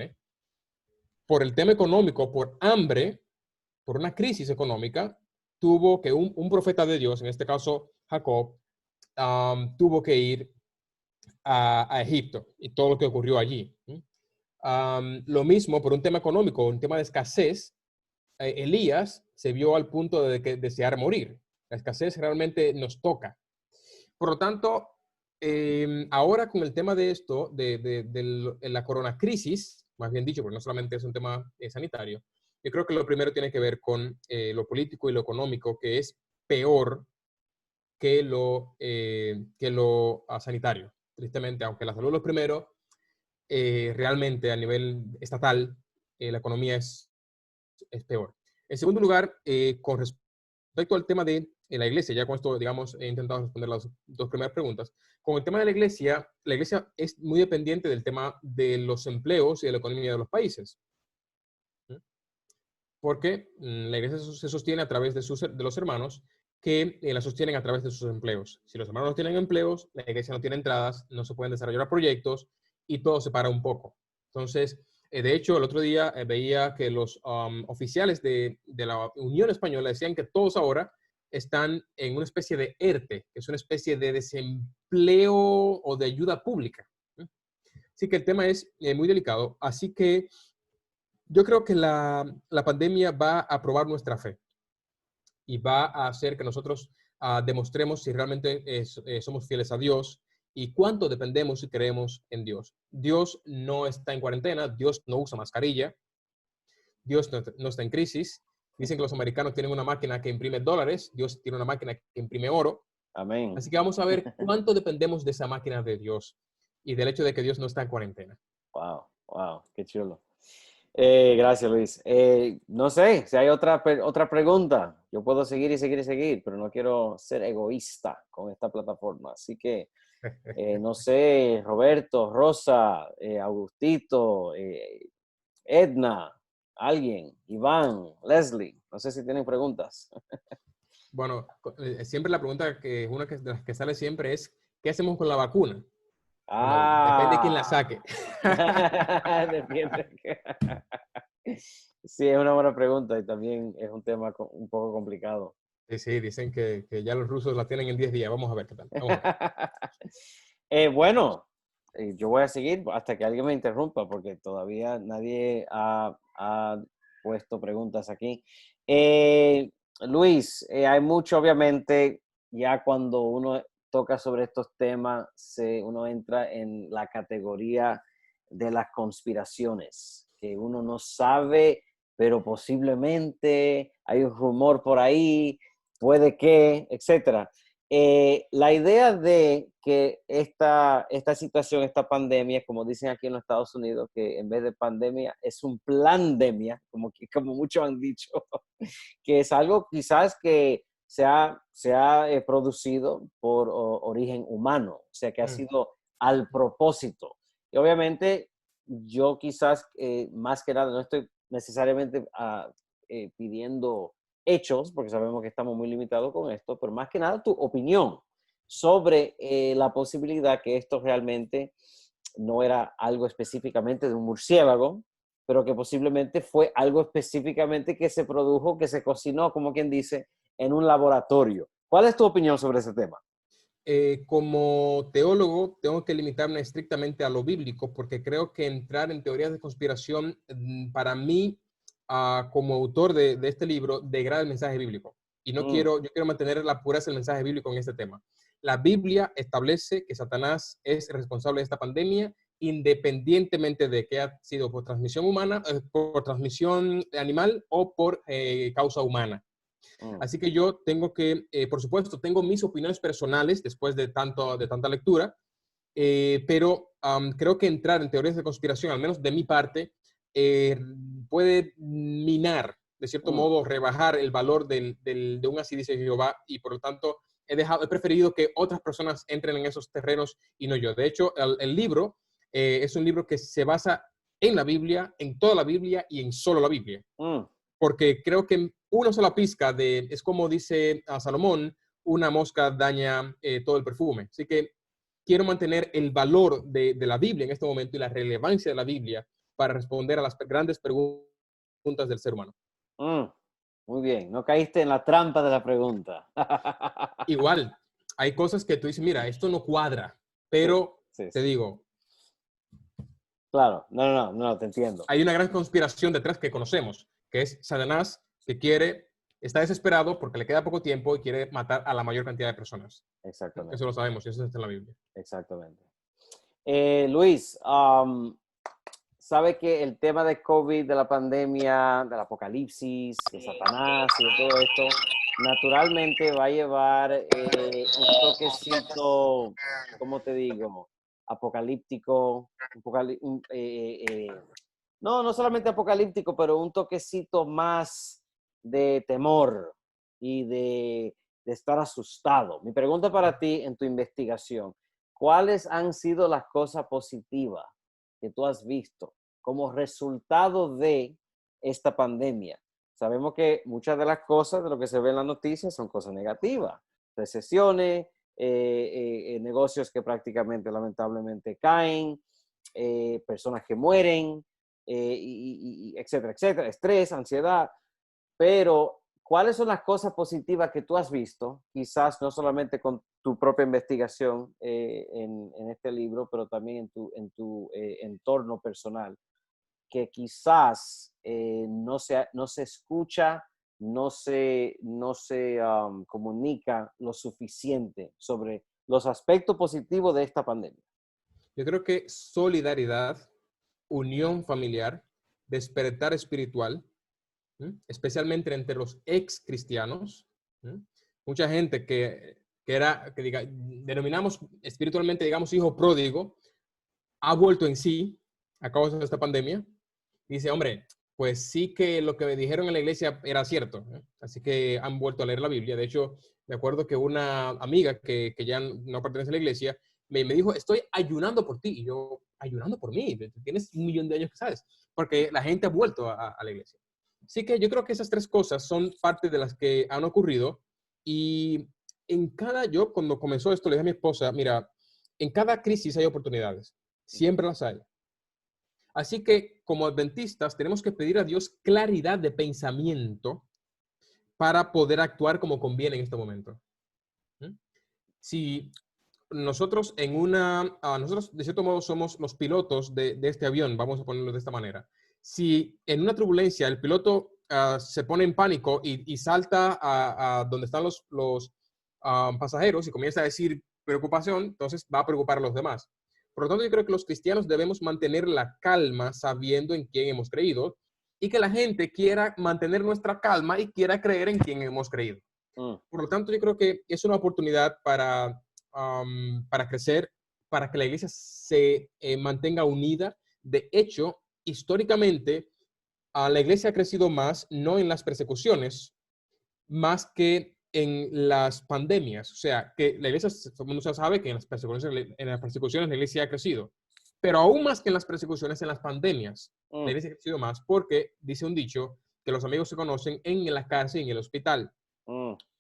S2: Por el tema económico, por hambre, por una crisis económica, tuvo que un profeta de Dios, en este caso Jacob, tuvo que ir a Egipto y todo lo que ocurrió allí. Lo mismo por un tema económico, un tema de escasez. Elías se vio al punto de desear morir. La escasez realmente nos toca. Por lo tanto, ahora con el tema de esto, de la coronacrisis, más bien dicho, porque no solamente es un tema sanitario, yo creo que lo primero tiene que ver con lo político y lo económico, que es peor que lo sanitario. Tristemente, aunque la salud es lo primero, realmente a nivel estatal, la economía es peor. En segundo lugar, con respecto al tema de la iglesia, ya con esto, digamos, he intentado responder las 2 primeras preguntas. Con el tema de la iglesia es muy dependiente del tema de los empleos y de la economía de los países. Porque la iglesia se sostiene a través de los hermanos, que la sostienen a través de sus empleos. Si los hermanos no tienen empleos, la iglesia no tiene entradas, no se pueden desarrollar proyectos y todo se para un poco. Entonces, de hecho, el otro día veía que los oficiales de la Unión Española decían que todos ahora están en una especie de ERTE, que es una especie de desempleo o de ayuda pública. Así que el tema es muy delicado. Así que yo creo que la pandemia va a probar nuestra fe y va a hacer que nosotros demostremos si realmente somos fieles a Dios y cuánto dependemos y creemos en Dios. Dios no está en cuarentena, Dios no usa mascarilla, Dios no está en crisis. Dicen que los americanos tienen una máquina que imprime dólares, Dios tiene una máquina que imprime oro.
S1: Amén.
S2: Así que vamos a ver cuánto dependemos de esa máquina de Dios y del hecho de que Dios no está en cuarentena.
S1: Wow, wow, qué chulo. Gracias, Luis. No sé si hay otra pregunta. Yo puedo seguir y seguir y seguir, pero no quiero ser egoísta con esta plataforma. Así que, no sé, Roberto, Rosa, Augustito, Edna, alguien, Iván, Leslie. No sé si tienen preguntas.
S2: Bueno, siempre la pregunta que una de las que sale siempre es, ¿qué hacemos con la vacuna? Bueno, depende de quién la saque.
S1: Depende. Sí, es una buena pregunta y también es un tema un poco complicado.
S2: Sí, dicen que ya los rusos la tienen en 10 días. Vamos a ver qué tal. Vamos a ver.
S1: Bueno, yo voy a seguir hasta que alguien me interrumpa porque todavía nadie ha puesto preguntas aquí. Luis, hay mucho, obviamente, ya cuando uno toca sobre estos temas, uno entra en la categoría de las conspiraciones, que uno no sabe, pero posiblemente hay un rumor por ahí, puede que, etcétera. La idea de que esta situación, esta pandemia, como dicen aquí en los Estados Unidos, que en vez de pandemia es un como muchos han dicho, que es algo quizás que se ha producido por origen humano, o sea, que ha sido al propósito. Y obviamente yo quizás más que nada no estoy necesariamente pidiendo hechos, porque sabemos que estamos muy limitados con esto, pero más que nada tu opinión sobre la posibilidad que esto realmente no era algo específicamente de un murciélago, pero que posiblemente fue algo específicamente que se produjo, que se cocinó, como quien dice, en un laboratorio. ¿Cuál es tu opinión sobre ese tema?
S2: Como teólogo, tengo que limitarme estrictamente a lo bíblico, porque creo que entrar en teorías de conspiración, para mí, como autor de este libro, degrada el mensaje bíblico. Y no quiero, yo quiero mantener la pureza del mensaje bíblico en este tema. La Biblia establece que Satanás es responsable de esta pandemia, independientemente de que ha sido por transmisión humana, por transmisión animal o por causa humana. Así que yo tengo que, por supuesto, tengo mis opiniones personales después de tanta lectura, pero creo que entrar en teorías de conspiración, al menos de mi parte, puede minar, de cierto modo, rebajar el valor de un así dice Jehová, y por lo tanto he preferido que otras personas entren en esos terrenos y no yo. De hecho, el libro es un libro que se basa en la Biblia, en toda la Biblia y en solo la Biblia. Porque creo que una sola pizca es como dice a Salomón, una mosca daña todo el perfume. Así que quiero mantener el valor de la Biblia en este momento y la relevancia de la Biblia para responder a las grandes preguntas del ser humano.
S1: Muy bien, no caíste en la trampa de la pregunta.
S2: Igual, hay cosas que tú dices, mira, esto no cuadra, pero
S1: sí.
S2: te digo.
S1: Claro, no, te entiendo.
S2: Hay una gran conspiración detrás que conocemos, que es Satanás, que está desesperado porque le queda poco tiempo y quiere matar a la mayor cantidad de personas.
S1: Exactamente.
S2: Eso lo sabemos y eso está en la Biblia.
S1: Exactamente. Luis, sabe que el tema de COVID, de la pandemia, del apocalipsis, de Satanás y de todo esto, naturalmente va a llevar un toquecito, ¿cómo te digo? Apocalíptico, no solamente apocalíptico, pero un toquecito más de temor y de estar asustado. Mi pregunta para ti en tu investigación, ¿cuáles han sido las cosas positivas que tú has visto como resultado de esta pandemia? Sabemos que muchas de las cosas de lo que se ve en las noticias son cosas negativas, recesiones, negocios que prácticamente lamentablemente caen, personas que mueren, etcétera, etcétera, estrés, ansiedad, pero ¿cuáles son las cosas positivas que tú has visto? Quizás no solamente con tu propia investigación en este libro, pero también en tu entorno personal, que quizás no se escucha, no se comunica lo suficiente sobre los aspectos positivos de esta pandemia.
S2: Yo creo que solidaridad, unión familiar, despertar espiritual, especialmente entre los ex cristianos. Mucha gente que denominamos espiritualmente, digamos, hijo pródigo, ha vuelto en sí a causa de esta pandemia. Dice, hombre, pues sí que lo que me dijeron en la iglesia era cierto. Así que han vuelto a leer la Biblia. De hecho, me acuerdo que una amiga que ya no pertenece a la iglesia me dijo, estoy ayunando por ti. Y yo, ayunando por mí, tienes 1.000.000 de años que sabes. Porque la gente ha vuelto a la iglesia. Así que yo creo que esas tres cosas son parte de las que han ocurrido. Y yo cuando comenzó esto le dije a mi esposa, mira, en cada crisis hay oportunidades. Siempre las hay. Así que como adventistas tenemos que pedir a Dios claridad de pensamiento para poder actuar como conviene en este momento. Si nosotros nosotros de cierto modo somos los pilotos de este avión, vamos a ponerlo de esta manera. si en una turbulencia el piloto se pone en pánico y salta a donde están los pasajeros y comienza a decir preocupación, entonces va a preocupar a los demás. Por lo tanto, yo creo que los cristianos debemos mantener la calma sabiendo en quién hemos creído y que la gente quiera mantener nuestra calma y quiera creer en quién hemos creído. Por lo tanto, yo creo que es una oportunidad para crecer, para que la iglesia se mantenga unida. De hecho, históricamente, la iglesia ha crecido más, no en las persecuciones, más que en las pandemias. O sea, que la iglesia, todo el mundo sabe que en las persecuciones la iglesia ha crecido. Pero aún más que en las persecuciones, en las pandemias, la iglesia ha crecido más porque, dice un dicho, que los amigos se conocen en la cárcel y en el hospital.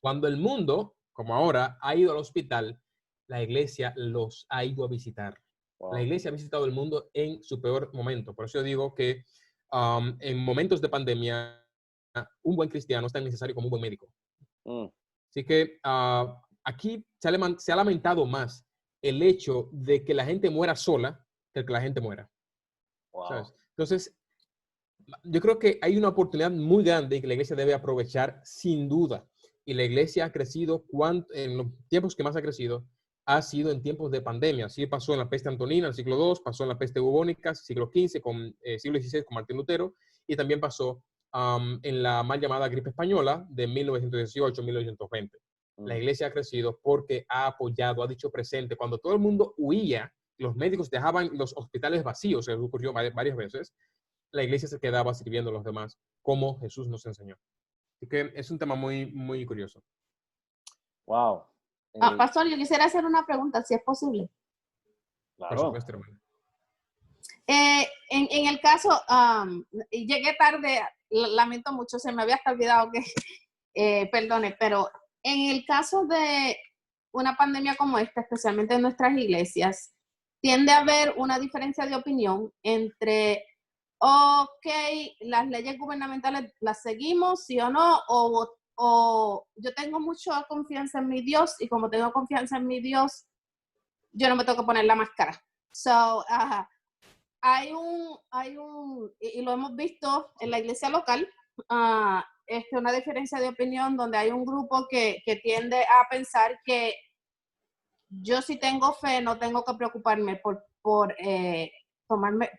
S2: Cuando el mundo, como ahora, ha ido al hospital, la iglesia los ha ido a visitar. La iglesia ha visitado el mundo en su peor momento. Por eso yo digo que en momentos de pandemia, un buen cristiano es tan necesario como un buen médico. Así que aquí se ha lamentado más el hecho de que la gente muera sola que la gente muera. ¿Sabes? Entonces, yo creo que hay una oportunidad muy grande que la iglesia debe aprovechar sin duda. Y la iglesia ha crecido, en los tiempos que más ha crecido, ha sido en tiempos de pandemia. Así pasó en la peste antonina, en el siglo II, pasó en la peste bubónica, siglo XV, siglo XVI con Martín Lutero, y también pasó en la mal llamada gripe española de 1918-1920. La iglesia ha crecido porque ha apoyado, ha dicho presente. Cuando todo el mundo huía, los médicos dejaban los hospitales vacíos, eso ocurrió varias veces, la iglesia se quedaba sirviendo a los demás, como Jesús nos enseñó. Así que es un tema muy, muy curioso.
S1: Wow.
S3: Pastor, yo quisiera hacer una pregunta, si es posible.
S1: Claro.
S2: Por supuesto, hermano.
S3: En el caso, llegué tarde, lamento mucho, se me había hasta olvidado que, perdone, pero en el caso de una pandemia como esta, especialmente en nuestras iglesias, tiende a haber una diferencia de opinión entre, ok, las leyes gubernamentales las seguimos, sí o no, o yo tengo mucha confianza en mi Dios y como tengo confianza en mi Dios, yo no me tengo que poner la máscara. So, hay un, y lo hemos visto en la iglesia local, una diferencia de opinión donde hay un grupo que tiende a pensar que yo si tengo fe no tengo que preocuparme por tomarme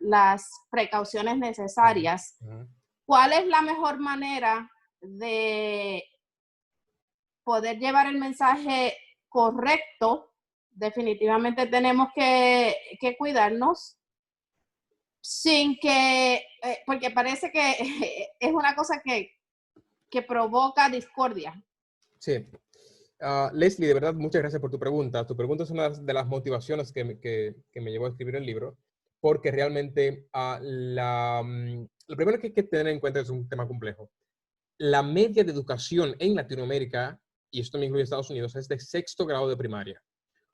S3: las precauciones necesarias. ¿Cuál es la mejor manera de poder llevar el mensaje correcto? Definitivamente tenemos que cuidarnos sin que, porque parece que es una cosa que provoca discordia.
S2: Sí. Leslie, de verdad, muchas gracias por tu pregunta. Tu pregunta es una de las motivaciones que me llevó a escribir el libro, porque realmente lo primero que hay que tener en cuenta es un tema complejo. La media de educación en Latinoamérica, y esto me incluye Estados Unidos, es de 6º grado de primaria.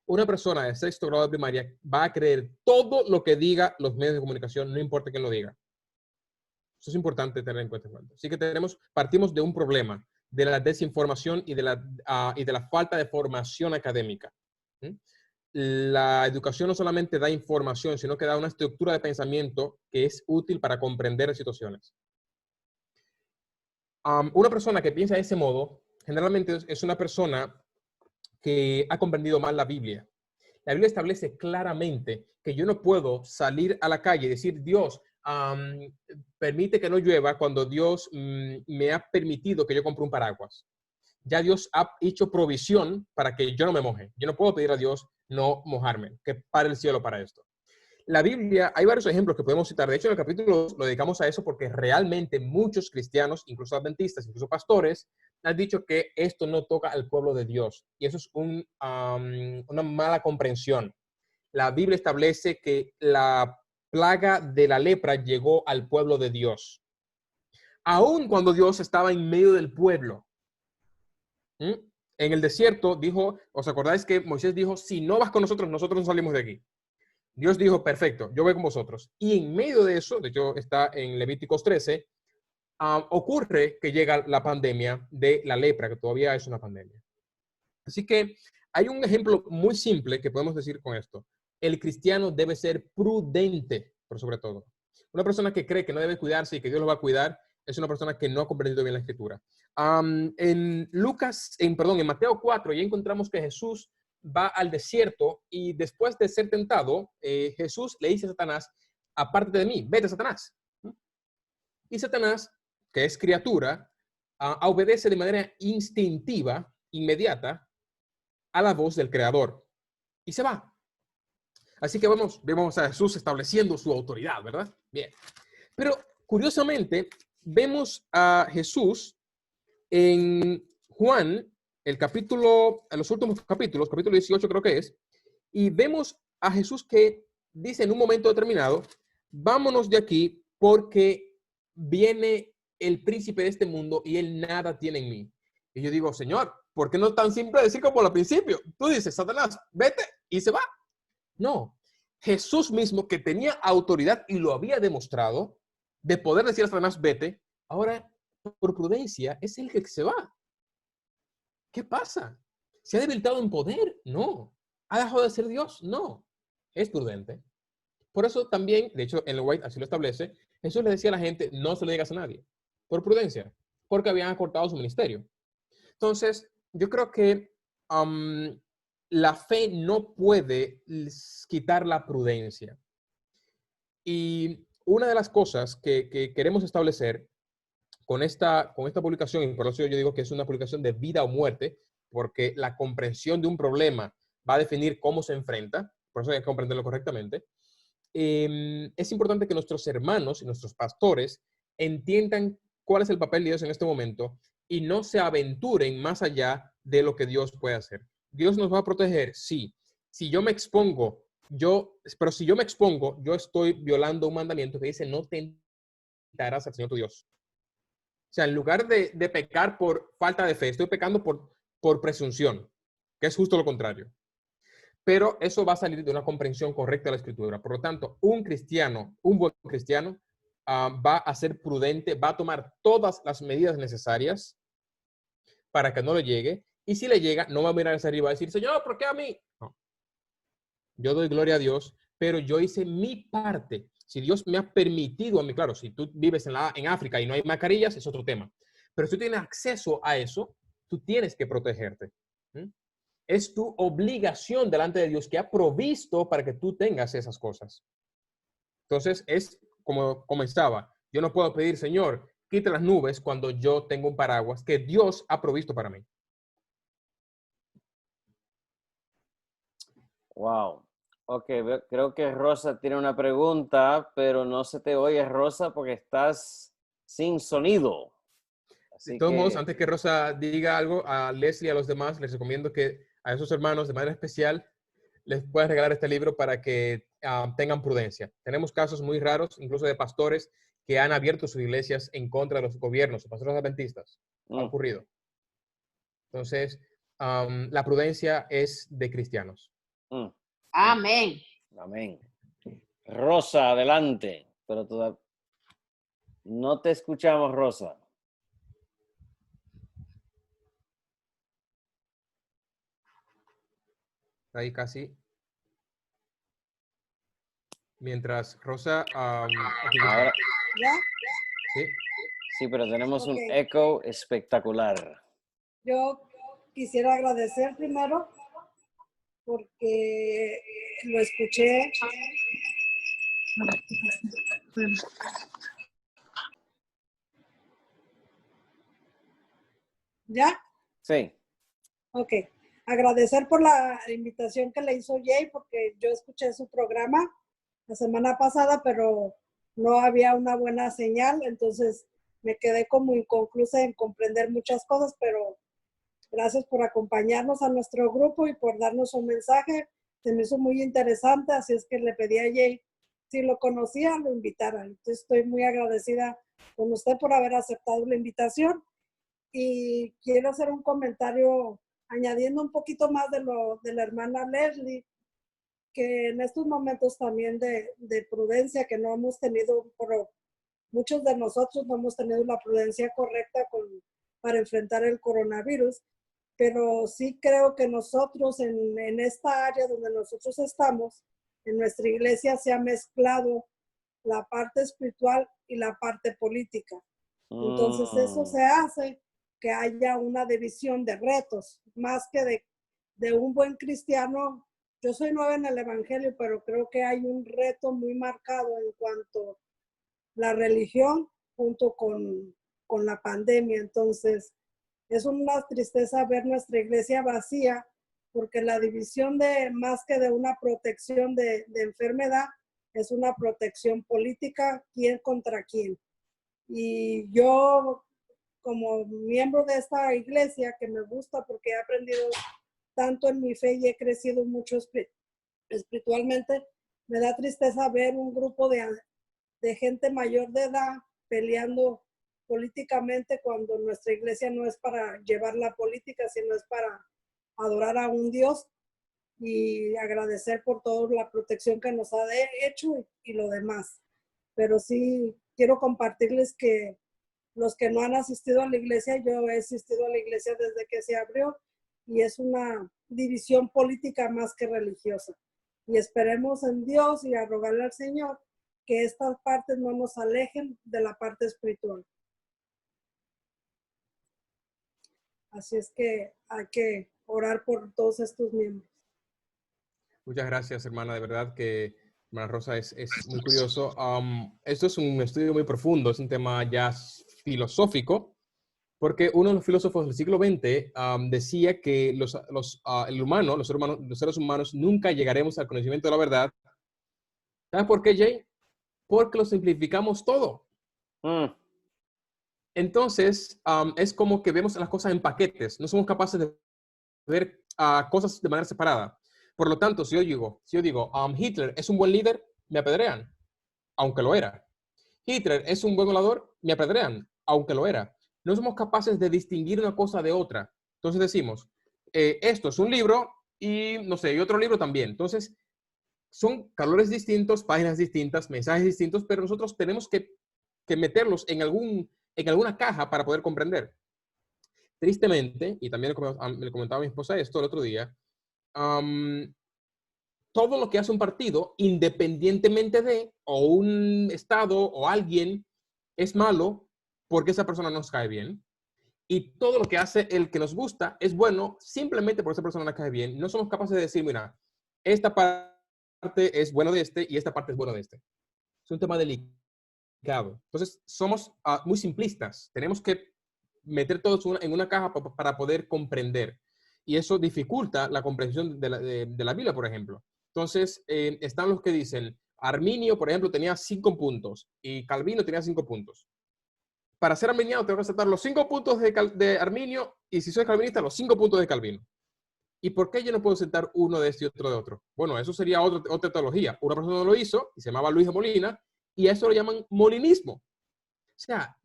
S2: Una persona de 6º grado de primaria va a creer todo lo que diga los medios de comunicación, no importa quién lo diga. Eso es importante tener en cuenta. Así que partimos de un problema, de la desinformación y de la falta de formación académica. La educación no solamente da información, sino que da una estructura de pensamiento que es útil para comprender situaciones. Una persona que piensa de ese modo, generalmente es una persona que ha comprendido mal la Biblia. La Biblia establece claramente que yo no puedo salir a la calle y decir, Dios, permite que no llueva cuando Dios me ha permitido que yo compre un paraguas. Ya Dios ha hecho provisión para que yo no me moje. Yo no puedo pedir a Dios no mojarme, que pare el cielo para esto. La Biblia, hay varios ejemplos que podemos citar. De hecho, en el capítulo lo dedicamos a eso porque realmente muchos cristianos, incluso adventistas, incluso pastores, han dicho que esto no toca al pueblo de Dios. Y eso es una mala comprensión. La Biblia establece que la plaga de la lepra llegó al pueblo de Dios. Aún cuando Dios estaba en medio del pueblo. En el desierto dijo, ¿os acordáis que Moisés dijo, si no vas con nosotros, nosotros no salimos de aquí? Dios dijo, perfecto, yo voy con vosotros. Y en medio de eso, de hecho está en Levíticos 13, ocurre que llega la pandemia de la lepra, que todavía es una pandemia. Así que hay un ejemplo muy simple que podemos decir con esto. El cristiano debe ser prudente, por sobre todo. Una persona que cree que no debe cuidarse y que Dios lo va a cuidar es una persona que no ha comprendido bien la Escritura. En Mateo 4 ya encontramos que Jesús va al desierto y después de ser tentado, Jesús le dice a Satanás, apártate de mí, vete, Satanás. Y Satanás, que es criatura, obedece de manera instintiva, inmediata, a la voz del Creador y se va. Así que vemos a Jesús estableciendo su autoridad, ¿verdad? Bien. Pero curiosamente, vemos a Jesús en Juan, en los últimos capítulos, capítulo 18 creo que es, y vemos a Jesús que dice en un momento determinado, vámonos de aquí porque viene el príncipe de este mundo y él nada tiene en mí. Y yo digo, Señor, ¿por qué no es tan simple decir como al principio? Tú dices, Satanás, vete, y se va. No, Jesús mismo, que tenía autoridad y lo había demostrado, de poder decir a Satanás, vete, ahora por prudencia es el que se va. ¿Qué pasa? ¿Se ha debilitado en poder? No. ¿Ha dejado de ser Dios? No. Es prudente. Por eso también, de hecho, en el White así lo establece, Jesús le decía a la gente, no se lo digas a nadie, por prudencia, porque habían acortado su ministerio. Entonces, yo creo que la fe no puede quitar la prudencia. Y una de las cosas que queremos establecer con esta publicación, y por eso yo digo que es una publicación de vida o muerte, porque la comprensión de un problema va a definir cómo se enfrenta, por eso hay que comprenderlo correctamente, es importante que nuestros hermanos y nuestros pastores entiendan cuál es el papel de Dios en este momento y no se aventuren más allá de lo que Dios puede hacer. Dios nos va a proteger, sí. Si yo me expongo, yo estoy violando un mandamiento que dice no tentarás al Señor tu Dios. O sea, en lugar de pecar por falta de fe, estoy pecando por presunción, que es justo lo contrario. Pero eso va a salir de una comprensión correcta de la Escritura. Por lo tanto, un buen cristiano, va a ser prudente, va a tomar todas las medidas necesarias para que no le llegue. Y si le llega, no va a mirar hacia arriba y va a decir, Señor, ¿por qué a mí? No. Yo doy gloria a Dios, pero yo hice mi parte. Si Dios me ha permitido a mí, claro, si tú vives en África y no hay mascarillas, es otro tema. Pero si tú tienes acceso a eso, tú tienes que protegerte. Es tu obligación delante de Dios que ha provisto para que tú tengas esas cosas. Entonces, es como comenzaba. Yo no puedo pedir, Señor, quita las nubes cuando yo tengo un paraguas que Dios ha provisto para mí.
S1: Wow. Ok, creo que Rosa tiene una pregunta, pero no se te oye, Rosa, porque estás sin sonido.
S2: De todos modos, antes que Rosa diga algo, a Leslie y a los demás, les recomiendo que a esos hermanos de manera especial les puedan regalar este libro para que tengan prudencia. Tenemos casos muy raros, incluso de pastores que han abierto sus iglesias en contra de los gobiernos, pastores adventistas. Ha ocurrido. Entonces, la prudencia es de cristianos.
S3: Amén.
S1: Amén. Rosa, adelante. Pero todavía no te escuchamos, Rosa.
S2: Ahí casi. Mientras Rosa...
S1: Ahora,
S4: ¿Ya?
S2: ¿sí?
S1: Sí, pero tenemos un eco espectacular.
S4: Yo quisiera agradecer primero porque lo escuché. ¿Ya?
S1: Sí.
S4: Ok. Agradecer por la invitación que le hizo Jay, porque yo escuché su programa la semana pasada, pero no había una buena señal, entonces me quedé como inconclusa en comprender muchas cosas, pero gracias por acompañarnos a nuestro grupo y por darnos un mensaje. Se me hizo muy interesante, así es que le pedí a Jay, si lo conocía, lo invitara. Entonces estoy muy agradecida con usted por haber aceptado la invitación y quiero hacer un comentario añadiendo un poquito más de lo de la hermana Leslie, que en estos momentos también de prudencia que no hemos tenido, pero muchos de nosotros no hemos tenido la prudencia correcta para enfrentar el coronavirus, pero sí creo que nosotros en esta área donde nosotros estamos, en nuestra iglesia se ha mezclado la parte espiritual y la parte política. Entonces eso se hace que haya una división de retos, más que de un buen cristiano. Yo soy nueva en el Evangelio, pero creo que hay un reto muy marcado en cuanto a la religión junto con la pandemia. Entonces, es una tristeza ver nuestra iglesia vacía, porque la división de más que de una protección de enfermedad, es una protección política, quién contra quién. Y yo, como miembro de esta iglesia, que me gusta porque he aprendido tanto en mi fe y he crecido mucho espiritualmente, me da tristeza ver un grupo de gente mayor de edad peleando políticamente cuando nuestra iglesia no es para llevar la política, sino es para adorar a un Dios y agradecer por toda la protección que nos ha hecho y lo demás. Pero sí quiero compartirles que los que no han asistido a la iglesia, yo he asistido a la iglesia desde que se abrió y es una división política más que religiosa. Y esperemos en Dios y a rogarle al Señor que estas partes no nos alejen de la parte espiritual. Así es que hay que orar por todos estos miembros.
S2: Muchas gracias, hermana. De verdad que, hermana Rosa, es muy curioso. Esto es un estudio muy profundo, es un tema ya filosófico, porque uno de los filósofos del siglo XX decía que los seres humanos nunca llegaremos al conocimiento de la verdad. ¿Sabes por qué, Jay? Porque lo simplificamos todo. Entonces, es como que vemos las cosas en paquetes. No somos capaces de ver cosas de manera separada. Por lo tanto, si yo digo, Hitler es un buen líder, me apedrean, aunque lo era. Hitler es un buen orador, me apedrean, aunque lo era. No somos capaces de distinguir una cosa de otra. Entonces decimos, esto es un libro y, no sé, y otro libro también. Entonces, son colores distintos, páginas distintas, mensajes distintos, pero nosotros tenemos que meterlos en alguna caja para poder comprender. Tristemente, y también le comentaba a mi esposa esto el otro día, todo lo que hace un partido, independientemente de, o un estado, o alguien, es malo porque esa persona nos cae bien. Y todo lo que hace el que nos gusta es bueno simplemente porque esa persona nos cae bien. No somos capaces de decir, mira, esta parte es bueno de este y esta parte es bueno de este. Es un tema delicado. Entonces, somos muy simplistas. Tenemos que meter todos en una caja para poder comprender. Y eso dificulta la comprensión de la Biblia, por ejemplo. Entonces, están los que dicen, Arminio, por ejemplo, tenía 5 puntos y Calvino tenía 5 puntos. Para ser arminiano tengo que aceptar los 5 puntos de Arminio y si soy calvinista, los 5 puntos de Calvino. ¿Y por qué yo no puedo aceptar uno de este y otro de otro? Bueno, eso sería otra teología. Una persona lo hizo y se llamaba Luis de Molina y a eso lo llaman molinismo. O sea,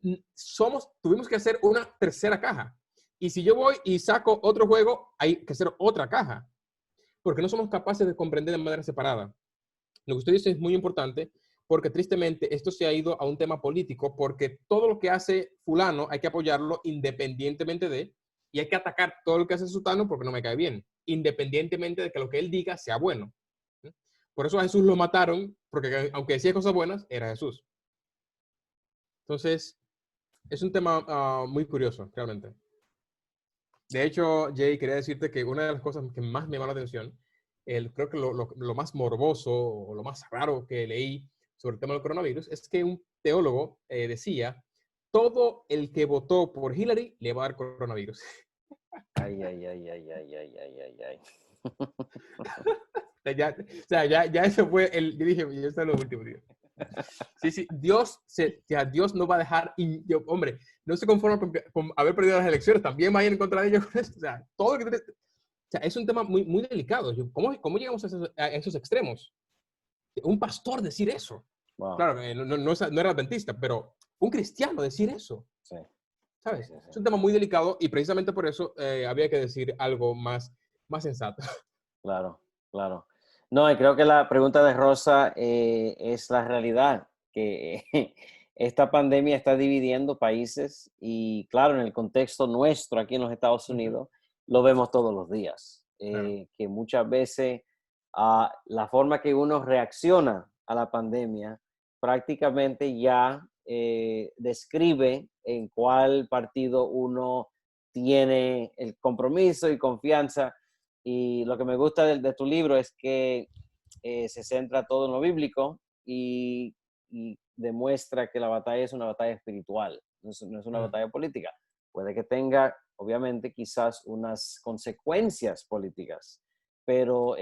S2: tuvimos que hacer una tercera caja. Y si yo voy y saco otro juego, hay que hacer otra caja. Porque no somos capaces de comprender de manera separada. Lo que usted dice es muy importante porque tristemente esto se ha ido a un tema político porque todo lo que hace fulano hay que apoyarlo independientemente de, y hay que atacar todo lo que hace sutano porque no me cae bien, independientemente de que lo que él diga sea bueno. Por eso a Jesús lo mataron, porque aunque decía cosas buenas, era Jesús. Entonces, es un tema muy curioso, realmente. De hecho, Jay, quería decirte que una de las cosas que más me llamó la atención, creo que lo más morboso o lo más raro que leí sobre el tema del coronavirus es que un teólogo decía, todo el que votó por Hillary le va a dar coronavirus.
S1: Ay, ay, ay, ay, ay, ay, ay, ay, ay.
S2: Ya eso fue yo dije, ya está lo último, tío. Sí, Dios no va a dejar, hombre, no se conforma con haber perdido las elecciones, también va a ir en contra de ellos. O sea, todo lo que es un tema muy, muy delicado. ¿Cómo llegamos a esos extremos? Un pastor decir eso.
S1: Wow.
S2: Claro, no era adventista, pero un cristiano decir eso.
S1: Sí.
S2: ¿Sabes?
S1: Sí.
S2: Es un tema muy delicado y precisamente por eso había que decir algo más sensato.
S1: Claro, claro. No, y creo que la pregunta de Rosa es la realidad, que esta pandemia está dividiendo países y claro, en el contexto nuestro aquí en los Estados Unidos, lo vemos todos los días,
S2: Claro.
S1: que muchas veces la forma que uno reacciona a la pandemia prácticamente ya describe en cuál partido uno tiene el compromiso y confianza. Y lo que me gusta de tu libro es que se centra todo en lo bíblico y demuestra que la batalla es una batalla espiritual, no es una batalla política. Puede que tenga, obviamente, quizás unas consecuencias políticas, pero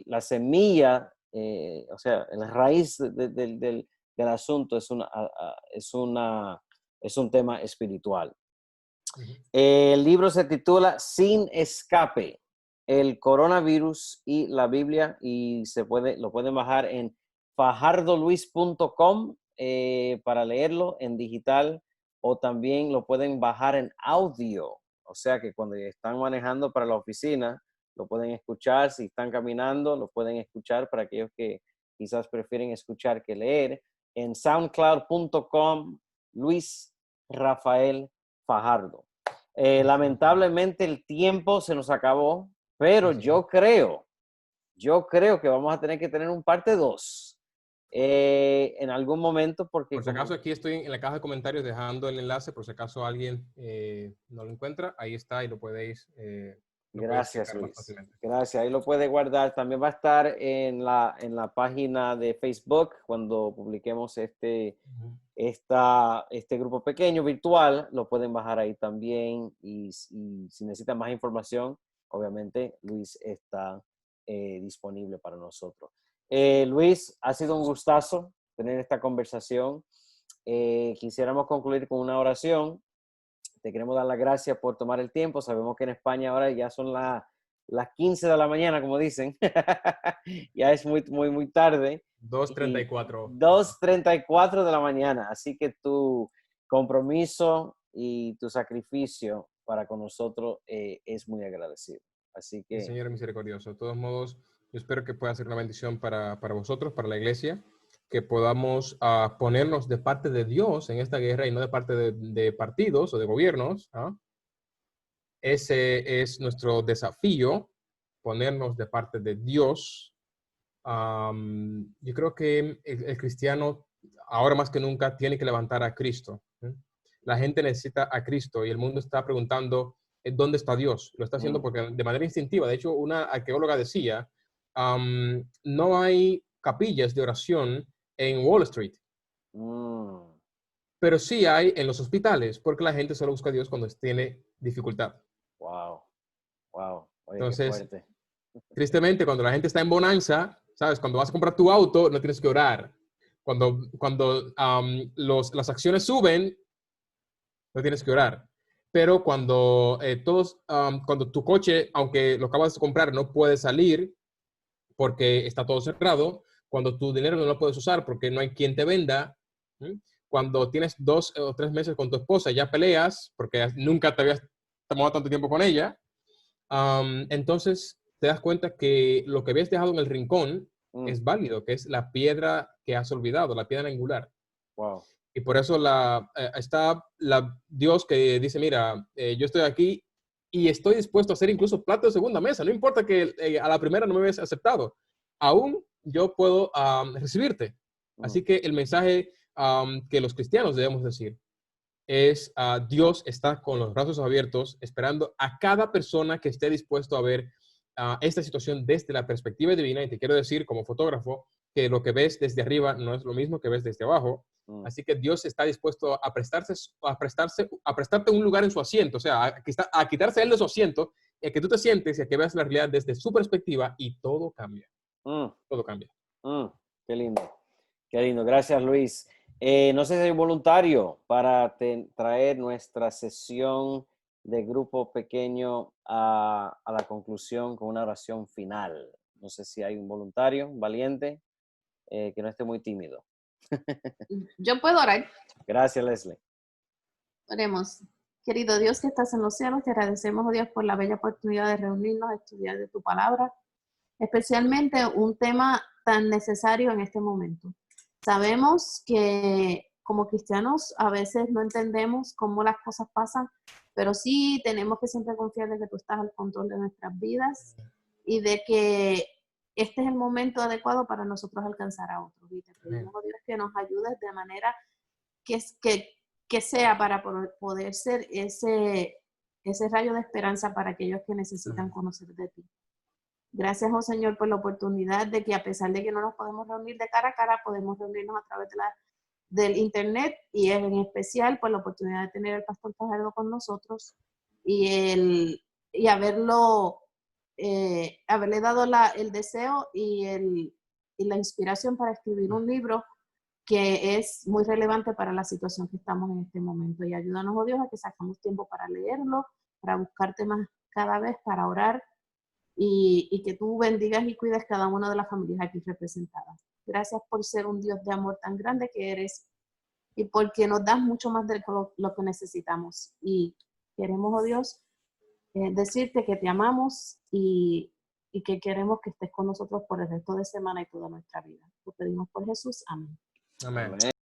S1: la semilla, o sea, la raíz del asunto es un tema espiritual. El libro se titula Sin Escape, el coronavirus y la Biblia, y lo pueden bajar en fajardoluis.com para leerlo en digital, o también lo pueden bajar en audio, o sea que cuando están manejando para la oficina lo pueden escuchar, si están caminando lo pueden escuchar, para aquellos que quizás prefieren escuchar que leer, en soundcloud.com Luis Rafael Fajardo. Lamentablemente el tiempo se nos acabó, pero yo creo que vamos a tener que tener un parte 2 en algún momento, porque
S2: por si acaso aquí estoy en la caja de comentarios dejando el enlace, por si acaso alguien no lo encuentra, ahí está y lo podéis
S1: gracias, Luis. Gracias, ahí lo puede guardar. También va a estar en la página de Facebook cuando publiquemos este grupo pequeño virtual, lo pueden bajar ahí también, y si necesitan más información, obviamente Luis está disponible para nosotros. Luis, ha sido un gustazo tener esta conversación. Quisiéramos concluir con una oración. Te queremos dar las gracias por tomar el tiempo. Sabemos que en España ahora ya son las 15 de la mañana, como dicen. Ya es muy, muy, muy tarde.
S2: 2:34.
S1: 2:34 de la mañana. Así que tu compromiso y tu sacrificio para con nosotros es muy agradecido. Así que...
S2: Señor misericordioso, de todos modos, yo espero que pueda ser una bendición para vosotros, para la iglesia, que podamos ponernos de parte de Dios en esta guerra y no de parte de partidos o de gobiernos. Ese es nuestro desafío, ponernos de parte de Dios. Yo creo que el cristiano, ahora más que nunca, tiene que levantar a Cristo. La gente necesita a Cristo y el mundo está preguntando ¿dónde está Dios? Lo está haciendo porque de manera instintiva. De hecho, una arqueóloga decía, no hay capillas de oración en Wall Street. Pero sí hay en los hospitales, porque la gente solo busca a Dios cuando tiene dificultad.
S1: Wow. Oye,
S2: entonces,
S1: qué fuerte.
S2: Tristemente, cuando la gente está en bonanza, ¿sabes? Cuando vas a comprar tu auto, no tienes que orar. Cuando las acciones suben, no tienes que orar. Pero cuando cuando tu coche, aunque lo acabas de comprar, no puede salir porque está todo cerrado, cuando tu dinero no lo puedes usar porque no hay quien te venda, cuando tienes 2 o 3 meses con tu esposa, ya peleas porque nunca te habías tomado tanto tiempo con ella, entonces te das cuenta que lo que habías dejado en el rincón es válido, que es la piedra que has olvidado, la piedra angular.
S1: Wow.
S2: Y por eso está Dios que dice, mira, yo estoy aquí y estoy dispuesto a hacer incluso plato de segunda mesa. No importa que a la primera no me hayas aceptado. Aún yo puedo recibirte. Así que el mensaje que los cristianos debemos decir es Dios está con los brazos abiertos esperando a cada persona que esté dispuesto a ver esta situación desde la perspectiva divina. Y te quiero decir como fotógrafo que lo que ves desde arriba no es lo mismo que ves desde abajo. Así que Dios está dispuesto a prestarte un lugar en su asiento, o sea, a quitarse él de su asiento, y a que tú te sientes y a que veas la realidad desde su perspectiva y todo cambia. Todo cambia.
S1: Qué lindo. Qué lindo. Gracias, Luis. No sé si hay voluntario para traer nuestra sesión de grupo pequeño a la conclusión con una oración final. No sé si hay un voluntario, un valiente, que no esté muy tímido.
S3: Yo puedo orar.
S1: Gracias, Leslie.
S3: Oremos. Querido Dios que estás en los cielos, te agradecemos, oh Dios, por la bella oportunidad de reunirnos a estudiar de tu palabra, especialmente un tema tan necesario en este momento. Sabemos que como cristianos a veces no entendemos cómo las cosas pasan, pero sí tenemos que siempre confiar de que tú estás al control de nuestras vidas y de que este es el momento adecuado para nosotros alcanzar a otros. Y te pedimos, oh Dios, que nos ayudes de manera que sea para poder ser ese rayo de esperanza para aquellos que necesitan conocer de ti. Gracias, oh Señor, por la oportunidad de que a pesar de que no nos podemos reunir de cara a cara, podemos reunirnos a través del internet, y en especial por la oportunidad de tener al pastor Fajardo con nosotros y haberle dado el deseo y la inspiración para escribir un libro que es muy relevante para la situación que estamos en este momento. Y ayúdanos, oh Dios, a que sacamos tiempo para leerlo, para buscar temas cada vez, para orar, y que tú bendigas y cuides cada una de las familias aquí representadas. Gracias por ser un Dios de amor tan grande que eres, y porque nos das mucho más de lo que necesitamos. Y queremos, oh Dios, decirte que te amamos y que queremos que estés con nosotros por el resto de semana y toda nuestra vida. Lo pedimos por Jesús. Amén.
S2: Amén.